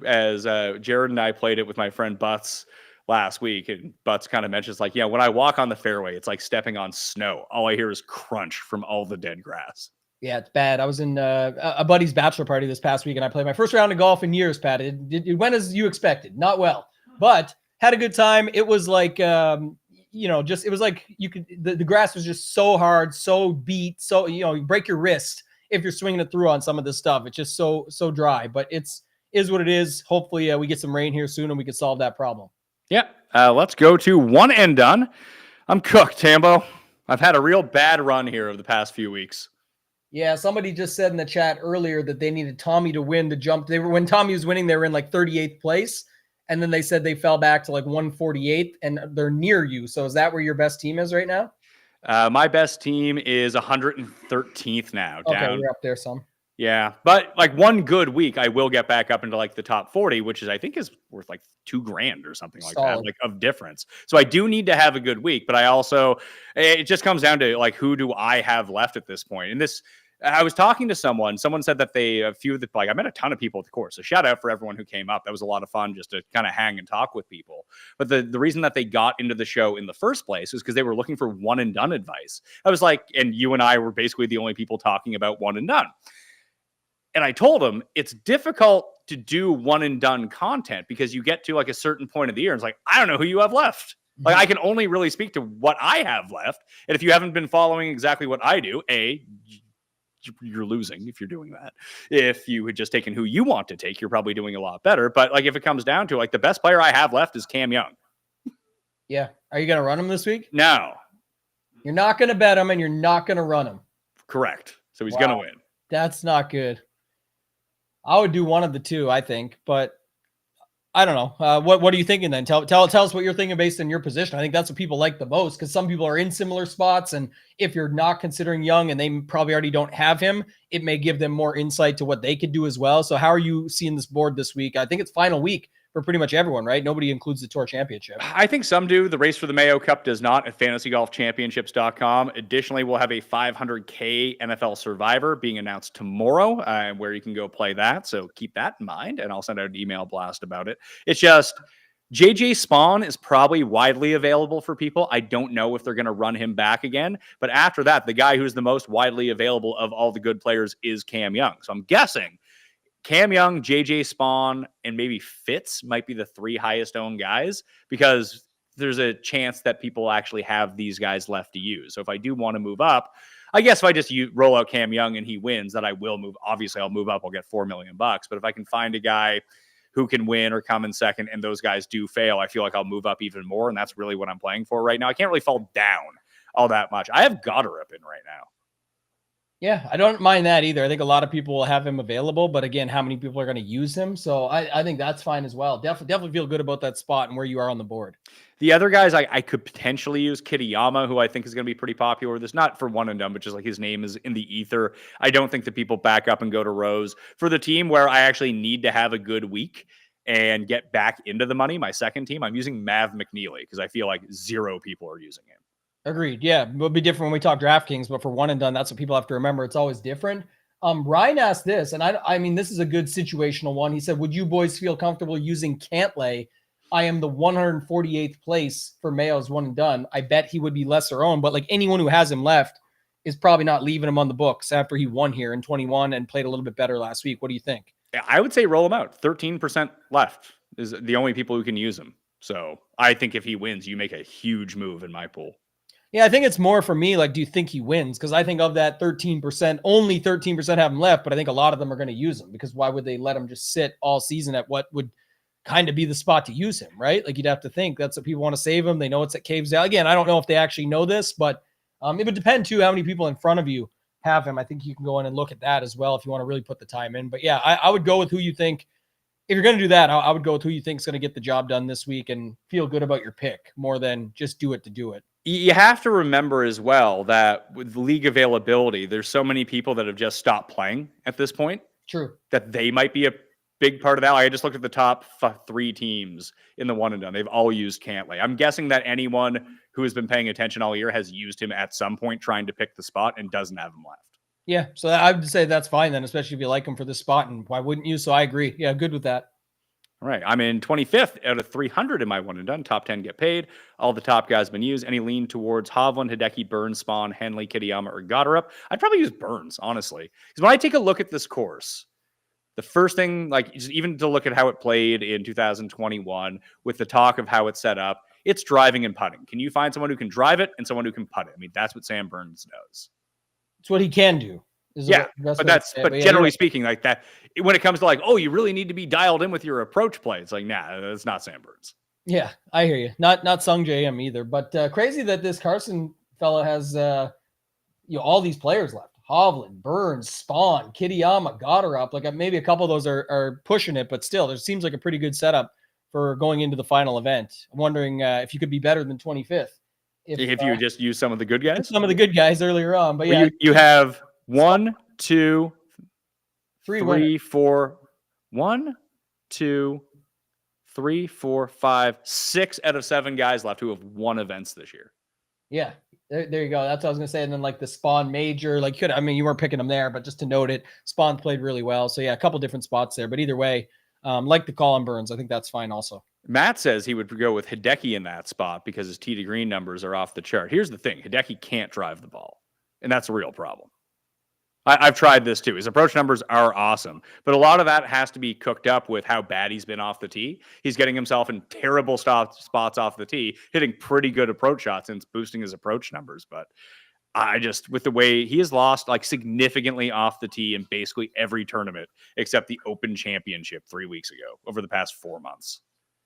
As Jared and I played it with my friend Butts last week, and Butts kind of mentions like, yeah, when I walk on the fairway, it's like stepping on snow. All I hear is crunch from all the dead grass. Yeah, it's bad. I was in a buddy's bachelor party this past week, and I played my first round of golf in years, Pat. It went as you expected. Not well, but had a good time. It was like, it was like you could, the grass was just so hard, so beat, so, you break your wrist if you're swinging it through on some of this stuff. It's just so dry, but is what it is. Hopefully we get some rain here soon and we can solve that problem. Yeah. Let's go to one and done. I'm cooked, Tambo. I've had a real bad run here of the past few weeks. Yeah, somebody just said in the chat earlier that they needed Tommy to win to jump. When Tommy was winning, they were in like 38th place. And then they said they fell back to like 148th and they're near you. So is that where your best team is right now? My best team is 113th now. Okay, down. we're up there some. Yeah, but like one good week, I will get back up into like the top 40, which is I think is worth like $2,000 or something like that, like of difference. So I do need to have a good week, but I also it just comes down to like who do I have left at this point? And this, I was talking to someone said that I met a ton of people at the course. So shout out for everyone who came up. That was a lot of fun just to kind of hang and talk with people. But the reason that they got into the show in the first place is because they were looking for one and done advice. I was like, and you and I were basically the only people talking about one and done. And I told them it's difficult to do one and done content because you get to like a certain point of the year and it's like, I don't know who you have left. Like, I can only really speak to what I have left. And if you haven't been following exactly what I do, you're losing if you're doing that. If you had just taken who you want to take, you're probably doing a lot better. But like, if it comes down to, like, the best player I have left is Cam Young. Yeah. Are you going to run him this week? No. You're not going to bet him and you're not going to run him. Correct. So he's going to win. That's not good. I would do one of the two, I think, but I don't know. What are you thinking then? Tell us what you're thinking based on your position. I think that's what people like the most, because some people are in similar spots, and if you're not considering Young and they probably already don't have him, it may give them more insight to what they could do as well. So how are you seeing this board this week? I think it's final week for pretty much everyone, right? Nobody includes the Tour Championship. I think some do. The race for the Mayo Cup does not at fantasygolfchampionships.com. Additionally, we'll have a $500K NFL Survivor being announced tomorrow, where you can go play that. So keep that in mind, and I'll send out an email blast about it. It's just JJ Spawn is probably widely available for people. I don't know if they're going to run him back again. But after that, the guy who's the most widely available of all the good players is Cam Young. So I'm guessing Cam Young, JJ Spawn, and maybe Fitz might be the three highest owned guys, because there's a chance that people actually have these guys left to use. So if I do want to move up, I guess if I just roll out Cam Young and he wins, that I will move. Obviously, I'll move up. I'll get $4 million. But if I can find a guy who can win or come in second and those guys do fail, I feel like I'll move up even more. And that's really what I'm playing for right now. I can't really fall down all that much. I have Goddard in right now. Yeah, I don't mind that either. I think a lot of people will have him available, but again, how many people are going to use him? So I think that's fine as well. Definitely feel good about that spot and where you are on the board. The other guys I could potentially use, Kitayama, who I think is going to be pretty popular. This not for one and done, but just like his name is in the ether. I don't think that people back up and go to Rose. For the team where I actually need to have a good week and get back into the money, my second team, I'm using Mav McNeely because I feel like zero people are using him. Agreed. Yeah, it'll be different when we talk DraftKings, but for one and done, that's what people have to remember. It's always different. Ryan asked this, and I mean, this is a good situational one. He said, would you boys feel comfortable using Cantlay? I am the 148th place for Mayo's one and done. I bet he would be lesser owned, but like anyone who has him left is probably not leaving him on the books after he won here in 21 and played a little bit better last week. What do you think? I would say roll him out. 13% left is the only people who can use him. So I think if he wins, you make a huge move in my pool. Yeah, I think it's more for me, like, do you think he wins? Because I think of that 13%, only 13% have him left, but I think a lot of them are going to use him, because why would they let him just sit all season at what would kind of be the spot to use him, right? Like, you'd have to think that's what people want to save him. They know it's at Caves Out. Again, I don't know if they actually know this, but it would depend, too, how many people in front of you have him. I think you can go in and look at that as well if you want to really put the time in. But, yeah, I would go with who you think. If you're going to do that, I would go with who you think is going to get the job done this week and feel good about your pick more than just do it to do it. You have to remember as well that with league availability, there's so many people that have just stopped playing at this point. True. That they might be a big part of that. Like, I just looked at the top 3 teams in the one and done. They've all used Cantlay. I'm guessing that anyone who has been paying attention all year has used him at some point trying to pick the spot and doesn't have him left. Yeah. So I would say that's fine then, especially if you like him for this spot. And why wouldn't you? So I agree. Yeah, good with that. All right. I'm in 25th out of 300 in my one and done. Top 10 get paid. All the top guys been used. Any lean towards Hovland, Hideki, Burns, Spawn, Henley, Kitayama, or Goddard? I'd probably use Burns, honestly. Because when I take a look at this course, the first thing, like, just even to look at how it played in 2021 with the talk of how it's set up, it's driving and putting. Can you find someone who can drive it and someone who can putt it? I mean, that's what Sam Burns does. It's what he can do. Yeah, but generally speaking, like that, when it comes to like, oh, you really need to be dialed in with your approach play. It's like, nah, that's not Sam Burns. Yeah, I hear you. Not Sung JM either. But crazy that this Carson fella has all these players left. Hovland, Burns, Spawn, Kitayama, Goddard. Like maybe a couple of those are pushing it, but still, there seems like a pretty good setup for going into the final event. I'm wondering if you could be better than 25th. If you just use some of the good guys? Some of the good guys earlier on. But yeah. You have 1, 2, 3, 4, 1, 2, 3, 4, 5, 6 out of 7 guys left who have won events this year. Yeah. There you go. That's what I was going to say. And then like the Spawn major, like you weren't picking them there, but just to note it, Spawn played really well. So yeah, a couple different spots there, but either way, like the Colin Burns, I think that's fine also. Matt says he would go with Hideki in that spot because his tee to green numbers are off the chart. Here's the thing. Hideki can't drive the ball, and that's a real problem. I've tried this too. His approach numbers are awesome, but a lot of that has to be cooked up with how bad he's been off the tee. He's getting himself in terrible spots off the tee, hitting pretty good approach shots, and it's boosting his approach numbers. But I just, with the way he has lost like significantly off the tee in basically every tournament except the Open Championship 3 weeks ago over the past 4 months.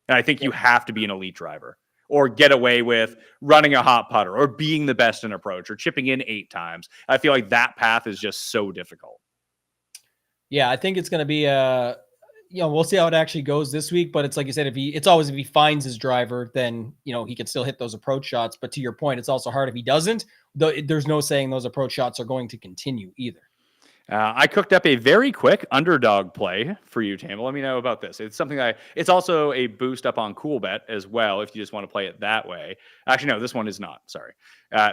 And I think you have to be an elite driver or get away with running a hot putter or being the best in approach or chipping in 8 times. I feel like that path is just so difficult. Yeah, I think it's going to be we'll see how it actually goes this week, but it's like you said, if he finds his driver, then, he can still hit those approach shots. But to your point, it's also hard if he doesn't. There's no saying those approach shots are going to continue either. I cooked up a very quick underdog play for you, Tam. Let me know about this. It's something it's also a boost up on Cool Bet as well, if you just want to play it that way. Actually, no, this one is not. Sorry.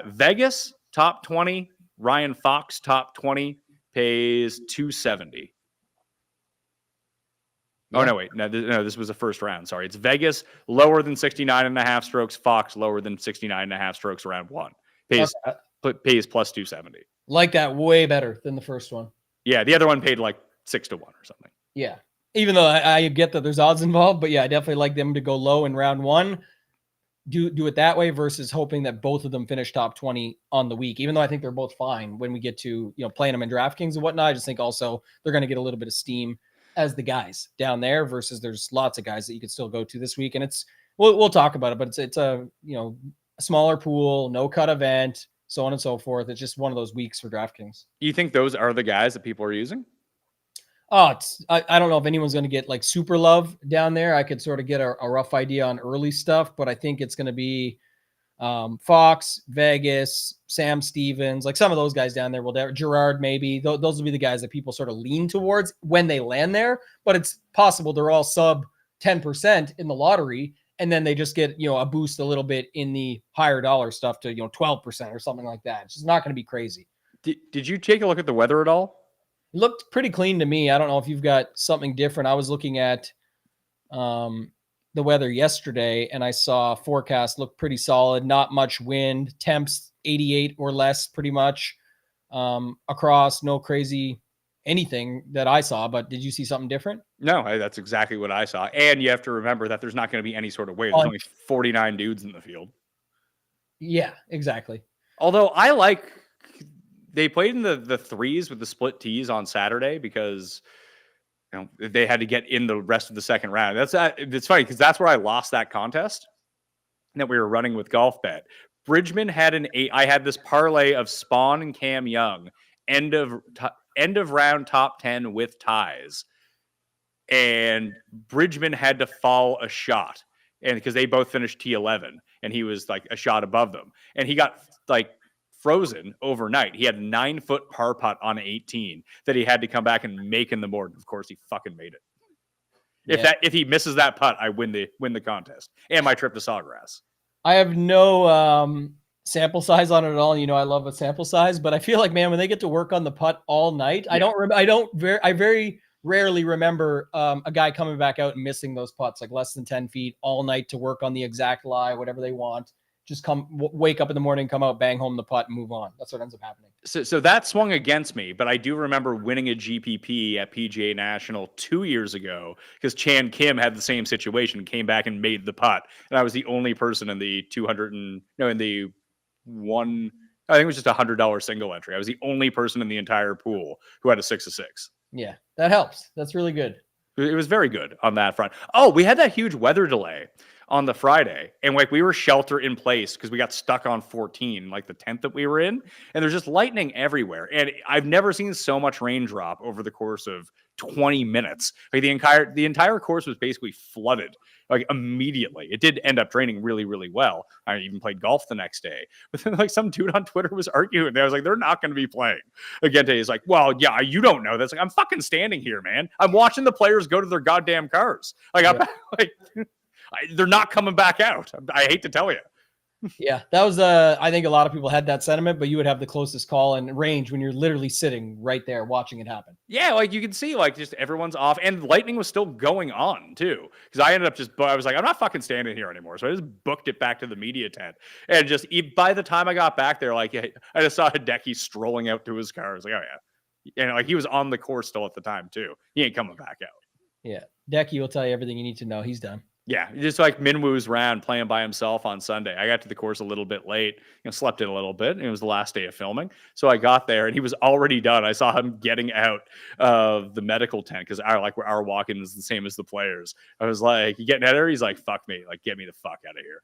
Vegas top 20, Ryan Fox top 20 pays 270. Yeah. Oh, no, wait. No, this was the first round. Sorry. It's Vegas lower than 69.5 strokes, Fox lower than 69.5 strokes round 1. Pays plus 270. Like that way better than the first one. Yeah, the other one paid like 6 to 1 or something. Yeah. Even though I get that there's odds involved, but yeah, I definitely like them to go low in round 1. Do it that way versus hoping that both of them finish top 20 on the week. Even though I think they're both fine when we get to, playing them in DraftKings and whatnot. I just think also they're going to get a little bit of steam as the guys down there versus there's lots of guys that you could still go to this week. And we'll talk about it, but it's a, a smaller pool, no cut event, so on and so forth. It's just one of those weeks for DraftKings. You think those are the guys that people are using? Oh, I don't know if anyone's going to get like super love down there. I could sort of get a rough idea on early stuff, but I think it's going to be Fox, Vegas, Sam Stevens, like some of those guys down there. Gerard, maybe. Those will be the guys that people sort of lean towards when they land there, but it's possible they're all sub 10% in the lottery. And then they just get, a boost a little bit in the higher dollar stuff to, 12% or something like that. It's just not going to be crazy. Did you take a look at the weather at all? It looked pretty clean to me. I don't know if you've got something different. I was looking at the weather yesterday and I saw forecast look pretty solid. Not much wind, temps 88 or less pretty much across. No crazy anything that I saw, but did you see something different? No, that's exactly what I saw. And you have to remember that there's not going to be any sort of weight. There's only 49 dudes in the field. Yeah, exactly. Although they played in the threes with the split tees on Saturday because they had to get in the rest of the second round. It's funny because that's where I lost that contest that we were running with Golf Bet. Bridgman had I had this parlay of Spawn and Cam Young, end of round top 10 with ties. And Bridgman had to fall a shot, and because they both finished T11 and he was like a shot above them, and he got like frozen overnight. He had a 9-foot par putt on 18 that he had to come back and make in the morning. Of course, he fucking made it. If he misses that putt, I win the contest and my trip to Sawgrass. I have no sample size on it at all. I love a sample size, but I feel like, man, when they get to work on the putt all night, yeah. I very rarely remember a guy coming back out and missing those putts, like less than 10 feet all night to work on the exact lie, whatever they want. Just wake up in the morning, come out, bang home the putt, and move on. That's what ends up happening. So that swung against me, but I do remember winning a GPP at PGA National 2 years ago because Chan Kim had the same situation, came back and made the putt, and I was the only person in the I think it was just $100 single entry. I was the only person in the entire pool who had a 6 of 6. Yeah, that helps. That's really good. It was very good on that front. Oh, we had that huge weather delay on the Friday, and like we were shelter in place because we got stuck on 14, like the 10th that we were in, and there's just lightning everywhere. And I've never seen so much rain drop over the course of 20 minutes. Like the entire course was basically flooded like immediately. It did end up draining really, really well. I even played golf the next day, but then like some dude on Twitter was arguing. I was like, they're not going to be playing again today. He's like, well, yeah, you don't know this. Like, I'm fucking standing here, man. I'm watching the players go to their goddamn cars. Like, yeah. They're not coming back out. I hate to tell you. Yeah, that was I think a lot of people had that sentiment, but you would have the closest call and range when you're literally sitting right there watching it happen. Yeah, like you can see like just everyone's off, and lightning was still going on too. Because I ended up I was like, I'm not fucking standing here anymore. So I just booked it back to the media tent, and just by the time I got back there, like I just saw Hideki strolling out to his car. I was like, oh yeah. And like he was on the course still at the time too. He ain't coming back out. Yeah. Decky will tell you everything you need to know. He's done. Yeah, just like Minwoo's round playing by himself on Sunday. I got to the course a little bit late, slept in a little bit. It was the last day of filming. So I got there and he was already done. I saw him getting out of the medical tent because our walk-in is the same as the players. I was like, you getting out of there? He's like, fuck me. Like, get me the fuck out of here.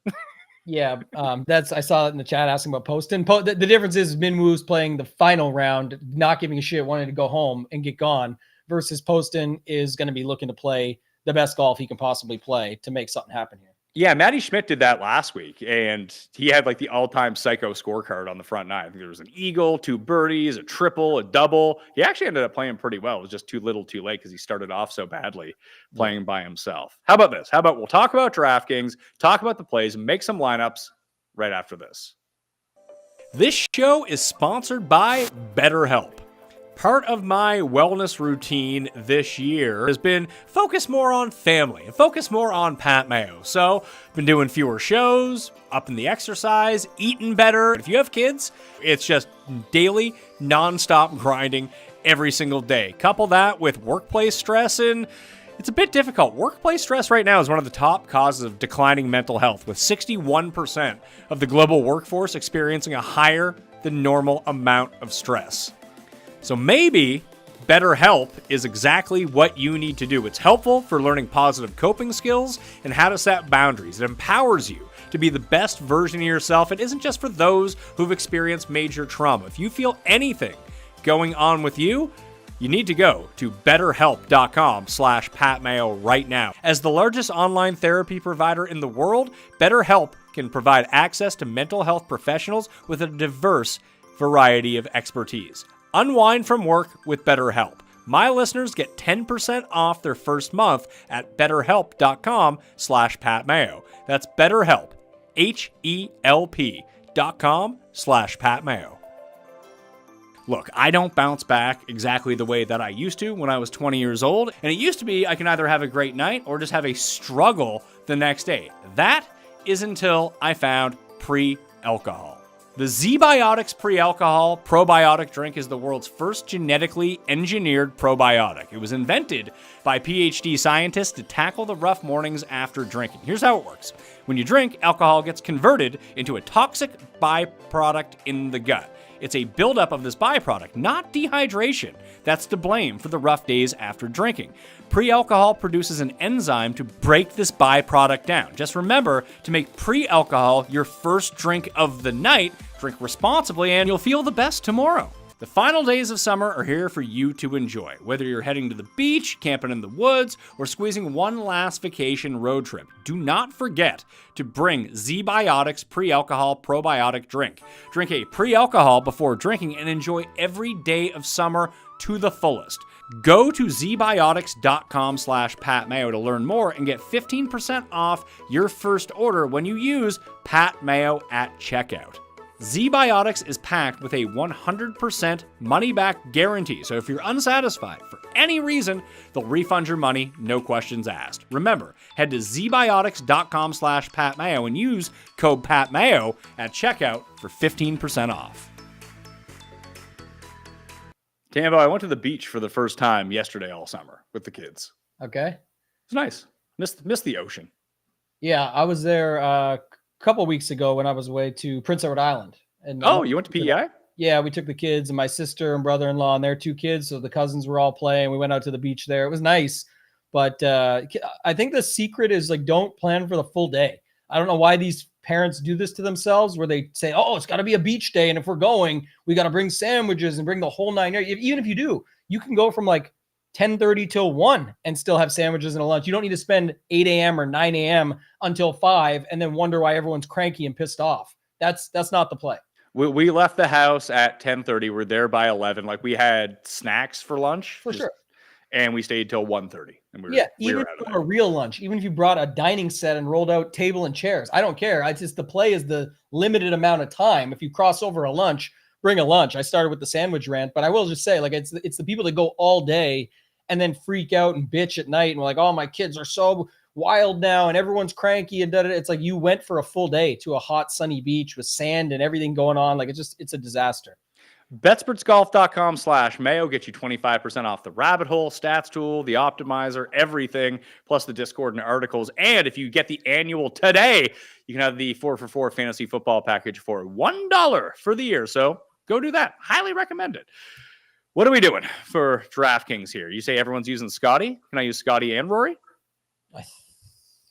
Yeah, I saw it in the chat asking about Poston. The difference is Minwoo's playing the final round, not giving a shit, wanting to go home and get gone, versus Poston is going to be looking to play the best golf he can possibly play to make something happen here. Yeah, Matty Schmidt did that last week, and he had like the all-time psycho scorecard on the front nine. I think there was an eagle, 2 birdies, a triple, a double. He actually ended up playing pretty well. It was just too little too late because he started off so badly playing by himself. How about this? How about we'll talk about DraftKings, talk about the plays, make some lineups right after this. This show is sponsored by BetterHelp. Part of my wellness routine this year has been focus more on family and focus more on Pat Mayo. So I've been doing fewer shows, upping the exercise, eating better. If you have kids, it's just daily, nonstop grinding every single day. Couple that with workplace stress and it's a bit difficult. Workplace stress right now is one of the top causes of declining mental health, with 61% of the global workforce experiencing a higher than normal amount of stress. So maybe BetterHelp is exactly what you need to do. It's helpful for learning positive coping skills and how to set boundaries. It empowers you to be the best version of yourself. It isn't just for those who've experienced major trauma. If you feel anything going on with you, you need to go to betterhelp.com/PatMayo right now. As the largest online therapy provider in the world, BetterHelp can provide access to mental health professionals with a diverse variety of expertise. Unwind from work with BetterHelp. My listeners get 10% off their first month at betterhelp.com/PatMayo. That's BetterHelp, HELP.com/PatMayo. Look, I don't bounce back exactly the way that I used to when I was 20 years old. And it used to be I can either have a great night or just have a struggle the next day. That is until I found pre-alcohol. The Z-Biotics Pre-Alcohol Probiotic Drink is the world's first genetically engineered probiotic. It was invented by PhD scientists to tackle the rough mornings after drinking. Here's how it works. When you drink, alcohol gets converted into a toxic byproduct in the gut. It's a buildup of this byproduct, not dehydration, that's to blame for the rough days after drinking. Pre-alcohol produces an enzyme to break this byproduct down. Just remember to make pre-alcohol your first drink of the night, drink responsibly, and you'll feel the best tomorrow. The final days of summer are here for you to enjoy. Whether you're heading to the beach, camping in the woods, or squeezing one last vacation road trip, do not forget to bring Z-Biotics Pre-Alcohol Probiotic Drink. Drink a pre-alcohol before drinking and enjoy every day of summer to the fullest. Go to zbiotics.com/PatMayo to learn more and get 15% off your first order when you use Pat Mayo at checkout. Z-Biotics is packed with a 100% money-back guarantee, so if you're unsatisfied for any reason, they'll refund your money, no questions asked. Remember, head to zbiotics.com/PatMayo and use code PatMayo at checkout for 15% off. Tambo, I went to the beach for the first time yesterday all summer with the kids. Okay. It's nice. Missed the ocean. Yeah, I was there a couple weeks ago when I was away to Prince Edward Island. And you went to PEI? Yeah, we took the kids and my sister and brother-in-law and their 2 kids. So the cousins were all playing. We went out to the beach there. It was nice. But I think the secret is like, don't plan for the full day. I don't know why these parents do this to themselves where they say, oh, it's got to be a beach day. And if we're going, we got to bring sandwiches and bring the whole 9 yards. Even if you do, you can go from like 10:30 till 1 and still have sandwiches and a lunch. You don't need to spend 8 a.m. or 9 a.m. until 5 and then wonder why everyone's cranky and pissed off. That's not the play. We left the house at 10:30. We're there by 11. Like we had snacks for lunch. For sure. And we stayed till 1:30. And Even for a real lunch, even if you brought a dining set and rolled out table and chairs, I don't care. The play is the limited amount of time. If you cross over a lunch, bring a lunch. I started with the sandwich rant, but I will just say, like, it's the people that go all day and then freak out and bitch at night and we're like, oh, my kids are so wild now and everyone's cranky and da-da-da. It's like you went for a full day to a hot sunny beach with sand and everything going on. Like it's a disaster. BetspertsGolf.com/Mayo get you 25% off the rabbit hole, stats tool, the optimizer, everything, plus the Discord and articles. And if you get the annual today, you can have the 4for4 fantasy football package for $1 for the year. So go do that. Highly recommend it. What are we doing for DraftKings here? You say everyone's using Scotty. Can I use Scotty and Rory? I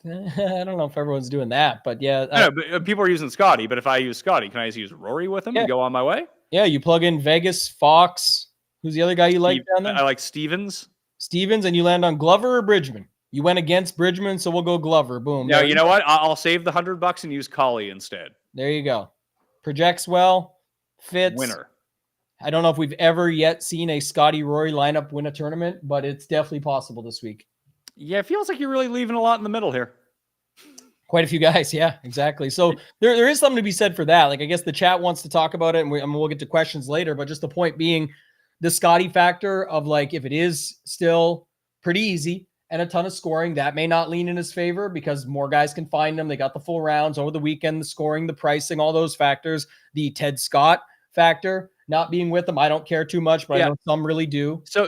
don't know if everyone's doing that, but yeah. No, but people are using Scotty, but if I use Scotty, can I just use Rory with him and go on my way? Yeah, you plug in Vegas, Fox. Who's the other guy you like down there? I like Stevens, and you land on Glover or Bridgman. You went against Bridgman, so we'll go Glover. Boom. No, you know what? I'll save the $100 and use Collie instead. There you go. Projects well, fits. Winner. I don't know if we've ever yet seen a Scotty Rory lineup win a tournament, but it's definitely possible this week. Yeah, it feels like you're really leaving a lot in the middle here. Quite a few guys. Yeah, exactly. So there is something to be said for that. Like, I guess the chat wants to talk about it, and we'll get to questions later, but just the point being the Scotty factor of, like, if it is still pretty easy and a ton of scoring, that may not lean in his favor because more guys can find them. They got the full rounds over the weekend, the scoring, the pricing, all those factors. The Ted Scott factor, not being with them, I don't care too much, but I know some really do. So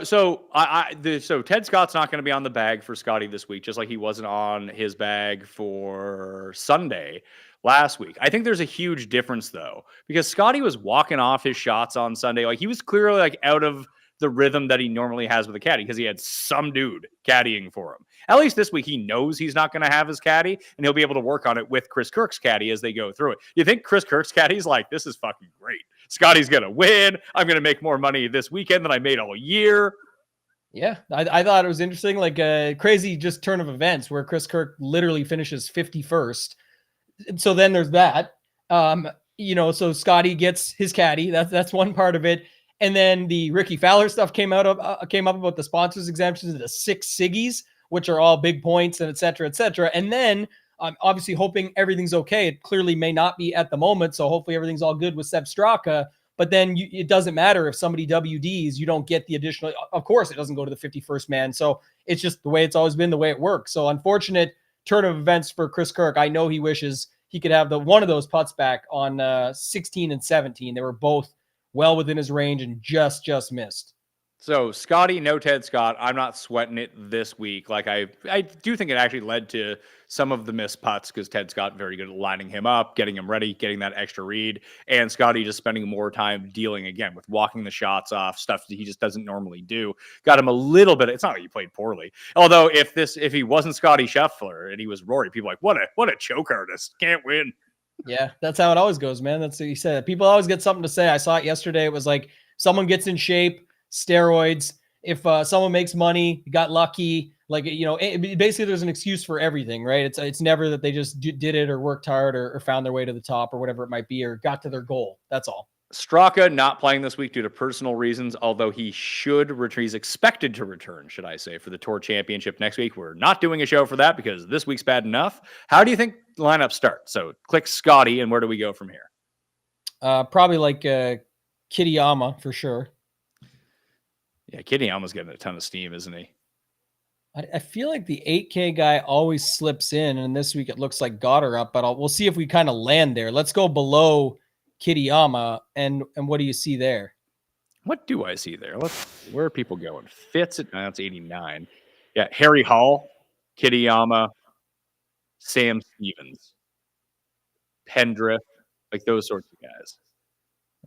Ted Scott's not going to be on the bag for Scotty this week, just like he wasn't on his bag for Sunday last week. I think there's a huge difference though, because Scotty was walking off his shots on Sunday. Like, he was clearly like out of the rhythm that he normally has with a caddy because he had some dude caddying for him. At least this week, he knows he's not going to have his caddy, and he'll be able to work on it with Chris Kirk's caddy as they go through it. You think Chris Kirk's caddy's like, this is fucking great. Scotty's going to win. I'm going to make more money this weekend than I made all year. Yeah, I thought it was interesting, like a crazy just turn of events where Chris Kirk literally finishes 51st. So then there's that, so Scotty gets his caddy. That's one part of it. And then the Ricky Fowler stuff came up about the sponsors exemptions, the 6 Siggies, which are all big points and et cetera, et cetera. And then I'm obviously hoping everything's okay. It clearly may not be at the moment. So hopefully everything's all good with Seb Straka. But then it doesn't matter if somebody WDs, you don't get the additional. Of course, it doesn't go to the 51st man. So it's just the way it's always been, the way it works. So unfortunate turn of events for Chris Kirk. I know he wishes he could have one of those putts back on 16 and 17. They were both well within his range and just missed. So Scotty, no Ted Scott. I'm not sweating it this week. Like, I do think it actually led to some of the missed putts because Ted Scott very good at lining him up, getting him ready, getting that extra read, and Scotty just spending more time dealing again with walking the shots off, stuff that he just doesn't normally do. Got him a little bit. It's not like he played poorly. Although if he wasn't Scotty Scheffler and he was Rory, people are like, what a choke artist. Can't win. Yeah, that's how it always goes, man. That's what you said. People always get something to say. I saw it yesterday. It was like someone gets in shape, steroids. If someone makes money, got lucky. Like, basically there's an excuse for everything, right? It's never that they just did it or worked hard or found their way to the top or whatever it might be or got to their goal. That's all. Straka not playing this week due to personal reasons, although he should return. He's expected to return, should I say, for the Tour Championship next week. We're not doing a show for that because this week's bad enough. How do you think the lineup starts? So click Scotty, and where do we go from here? Probably like Kitayama for sure. Yeah, Kitayama's getting a ton of steam, isn't he? I feel like the 8K guy always slips in, and this week it looks like got her up, but we'll see if we kind of land there. Let's go below Kitayama, and what do you see there? What do I see there? Where are people going? Fitz at that's 89. Yeah, Harry Hall, Kitayama, Sam Stevens, Pendrith, like those sorts of guys.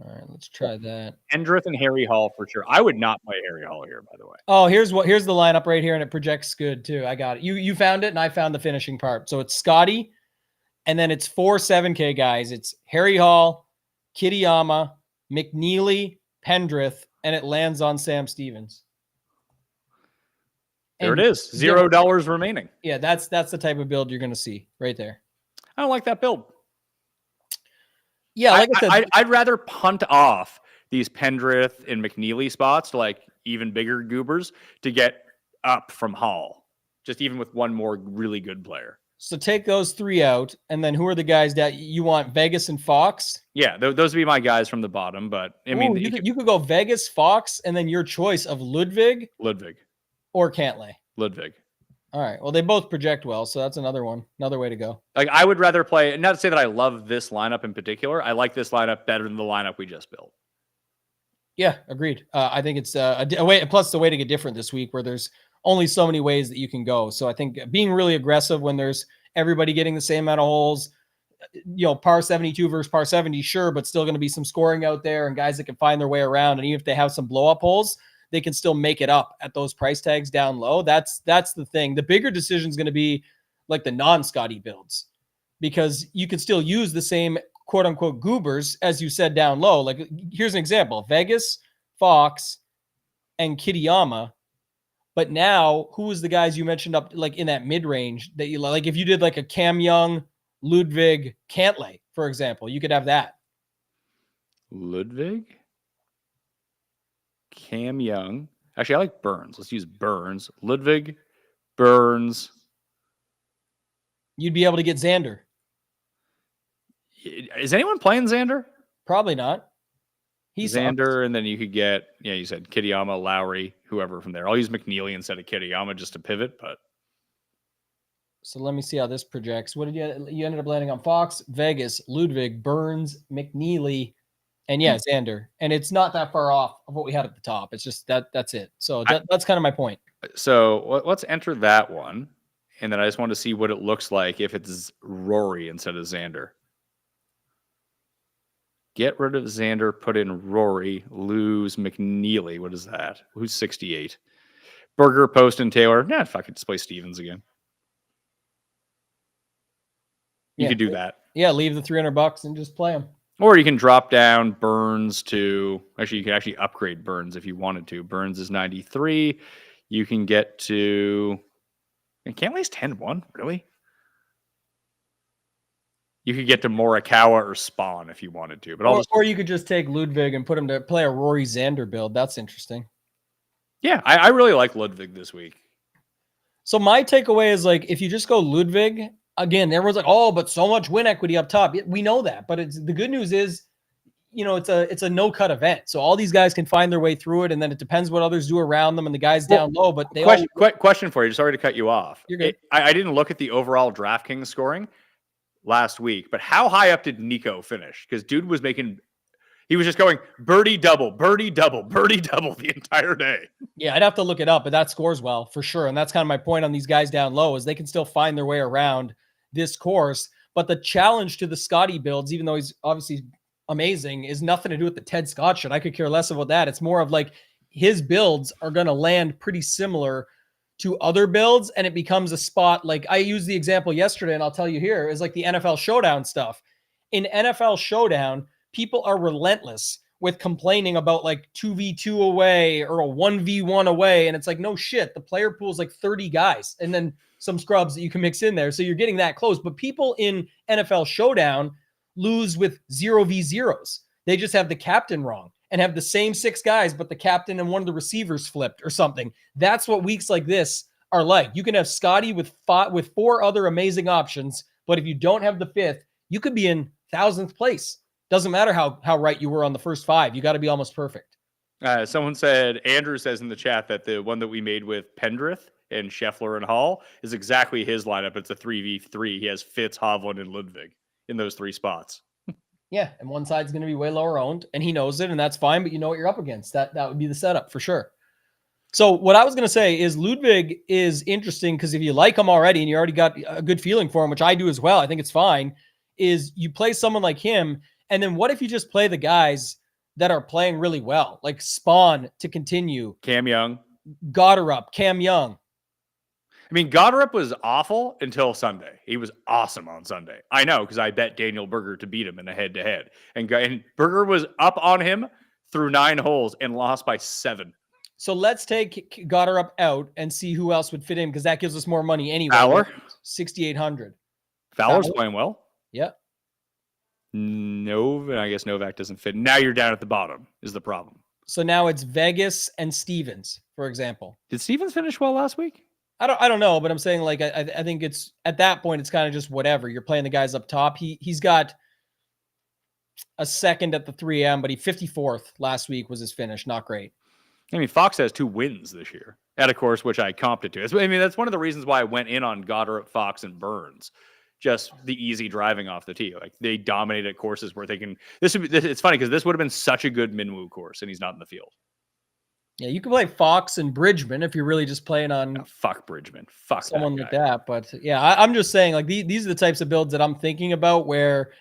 All right, let's try that. Pendrith and Harry Hall for sure. I would not play Harry Hall here, by the way. Oh, here's the lineup right here, and it projects good too. I got it. You found it, and I found the finishing part. So it's Scotty, and then it's 4 7K guys. It's Harry Hall, Kitayama, McNeely, Pendrith, and it lands on Sam Stevens. There it is. $0 remaining. Yeah, that's the type of build you're going to see right there. I don't like that build. Yeah, like I said, I'd rather punt off these Pendrith and McNeely spots to like even bigger goobers to get up from Hall, just even with one more really good player. So take those 3 out, and then who are the guys that you want? Vegas and Fox? Yeah, those would be my guys from the bottom. But I mean, you could go Vegas, Fox, and then your choice of Ludwig or Cantlay. Ludwig. All right. Well, they both project well, so that's another way to go. Like, I would rather play, not to say that I love this lineup in particular. I like this lineup better than the lineup we just built. Yeah, agreed. I think it's a way. Plus, the way to get different this week, where there's only so many ways that you can go. So I think being really aggressive when there's everybody getting the same amount of holes, par 72 versus par 70, sure, but still going to be some scoring out there and guys that can find their way around. And even if they have some blow up holes, they can still make it up at those price tags down low. That's the thing. The bigger decision is going to be like the non-Scotty builds, because you can still use the same quote unquote goobers, as you said, down low. Like, here's an example: Vegas, Fox, and Kitayama. But now, who was the guys you mentioned up like in that mid range that you like? If you did like a Cam Young, Ludwig, Cantlay, for example, you could have that. Ludwig, Cam Young. Actually, I like Burns. Let's use Burns. Ludwig, Burns. You'd be able to get Xander. Is anyone playing Xander? Probably not. He's Xander, and then you could get, you said Kitayama, Lowry, whoever from there. I'll use McNeely instead of Kitayama just to pivot, but. So let me see how this projects. What did you ended up landing on? Fox, Vegas, Ludwig, Burns, McNeely, and Xander. And it's not that far off of what we had at the top. It's just that's it. So that's kind of my point. So let's enter that one. And then I just want to see what it looks like if it's Rory instead of Xander. Get rid of Xander, put in Rory, lose McNeely. What is that? Who's 68? Berger, Post, and Taylor. Nah, fuck it. Just play Stevens again. You could do that. Yeah, leave the $300 and just play them. Or you can drop down Burns to... Actually, you can actually upgrade Burns if you wanted to. Burns is 93. You can get to... And Cantlay's 10-1? Really? You could get to Morikawa or Spawn if you wanted to. But or you could just take Ludwig and put him to play a Rory Xander build. That's interesting. Yeah, I really like Ludwig this week. So my takeaway is, like, if you just go Ludwig, again, everyone's like, oh, but so much win equity up top. We know that. But the good news is, it's a no-cut event. So all these guys can find their way through it, and then it depends what others do around them and the guys down low. But question for you. Sorry to cut you off. You're good. I didn't look at the overall DraftKings scoring last week, but how high up did Nico finish? Because dude was he was just going birdie double, birdie double, birdie double the entire day. Yeah, I'd have to look it up, but that scores well for sure. And that's kind of my point on these guys down low, is they can still find their way around this course. But the challenge to the Scotty builds, even though he's obviously amazing, is nothing to do with the Ted Scott shit. I could care less about that. It's more of like his builds are going to land pretty similar to other builds, and it becomes a spot. Like I used the example yesterday, and I'll tell you here, is like the NFL Showdown stuff. In NFL Showdown, people are relentless with complaining about like 2v2 away or a 1v1 away, and it's like, no shit, the player pool is like 30 guys and then some scrubs that you can mix in there, so you're getting that close. But people in NFL Showdown lose with 0v0s. They just have the captain wrong and have the same 6 guys, but the captain and one of the receivers flipped or something. That's what weeks like this are like. You can have Scotty with 4 other amazing options, but if you don't have the 5th, you could be in 1000th place. Doesn't matter how right you were on the first 5. You got to be almost perfect. Someone said, Andrew says in the chat that the one that we made with Pendrith and Scheffler and Hall is exactly his lineup. It's a 3v3. He has Fitz, Hovland, and Ludwig in those 3 spots. Yeah, and one side's going to be way lower owned, and he knows it, and that's fine, but you know what you're up against. That would be the setup for sure. So what I was going to say is Ludwig is interesting because if you like him already and you already got a good feeling for him, which I do as well, I think it's fine, is you play someone like him, and then what if you just play the guys that are playing really well, like Spawn to continue. Cam Young. Goddard, Cam Young. I mean, Goddard was awful until Sunday. He was awesome on Sunday. I know, because I bet Daniel Berger to beat him in a head-to-head. And Berger was up on him through 9 holes and lost by 7. So let's take Goddard out and see who else would fit in, because that gives us more money anyway. Fowler? 6,800. Fowler's playing well. Yep. No, I guess Novak doesn't fit. Now you're down at the bottom is the problem. So now it's Vegas and Stevens, for example. Did Stevens finish well last week? I don't know, but I'm saying, like, I think it's at that point, it's kind of just whatever. You're playing the guys up top. He's got a second at the 3M, but he 54th last week was his finish. Not great. I mean, Fox has 2 wins this year at a course which I comped it to. I mean, that's one of the reasons why I went in on Goddard, Fox, and Burns, just the easy driving off the tee. Like they dominated courses where they can. It's funny because this would have been such a good Minwoo course, and he's not in the field. Yeah, you can play Fox and Bridgman if you're really just playing on fuck Bridgman, fuck someone that like guy. that. But yeah, I'm just saying, like these are the types of builds that I'm thinking about where,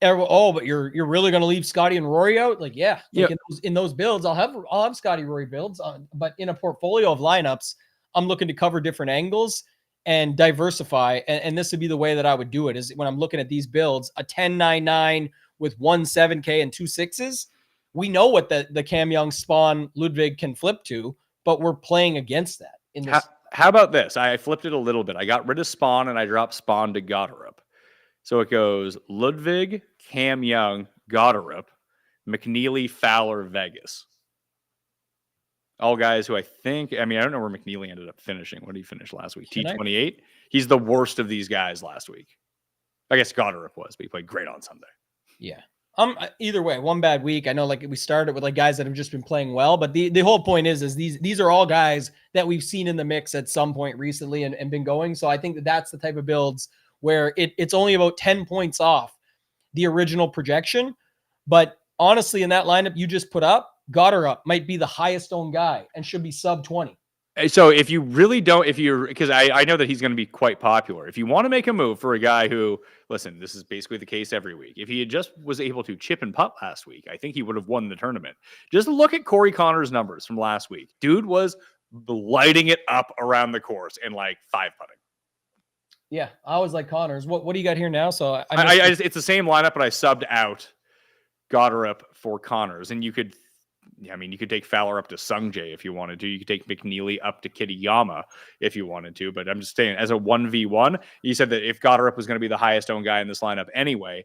but you're really going to leave Scotty and Rory out? Like, yeah, like in those builds, I'll have Scotty Rory builds on, but in a portfolio of lineups, I'm looking to cover different angles and diversify. And this would be the way that I would do it is when I'm looking at these builds, a 10-9-9 with 1 7K and 2 6s. We know what the Cam Young spawn Ludwig can flip to, but we're playing against that. In this. How about this? I flipped it a little bit. I got rid of Spawn and I dropped Spawn to Gotterup. So it goes Ludwig, Cam Young, Gotterup, McNeely, Fowler, Vegas. All guys who I don't know where McNeely ended up finishing. What did he finish last week? T28? He's the worst of these guys last week. I guess Gotterup was, but he played great on Sunday. Yeah. Either way, one bad week. I know like we started with like guys that have just been playing well, but the whole point is these are all guys that we've seen in the mix at some point recently and been going. So I think that's the type of builds where it's only about 10 points off the original projection. But honestly, in that lineup you just put up, Gotterup might be the highest owned guy and should be sub 20. So if you really don't, because I know that he's going to be quite popular. If you want to make a move for a guy who, listen, this is basically the case every week. If he had just was able to chip and putt last week, I think he would have won the tournament. Just look at Corey Connors' numbers from last week. Dude was lighting it up around the course in like 5 putting. Yeah, I always like Connors. What do you got here now? So it's the same lineup, but I subbed out Gotterup for Connors, and you could take Fowler up to Sungjae if you wanted to. You could take McNeely up to Kitayama if you wanted to. But I'm just saying, as a 1v1, you said that if Gotterup was going to be the highest owned guy in this lineup anyway,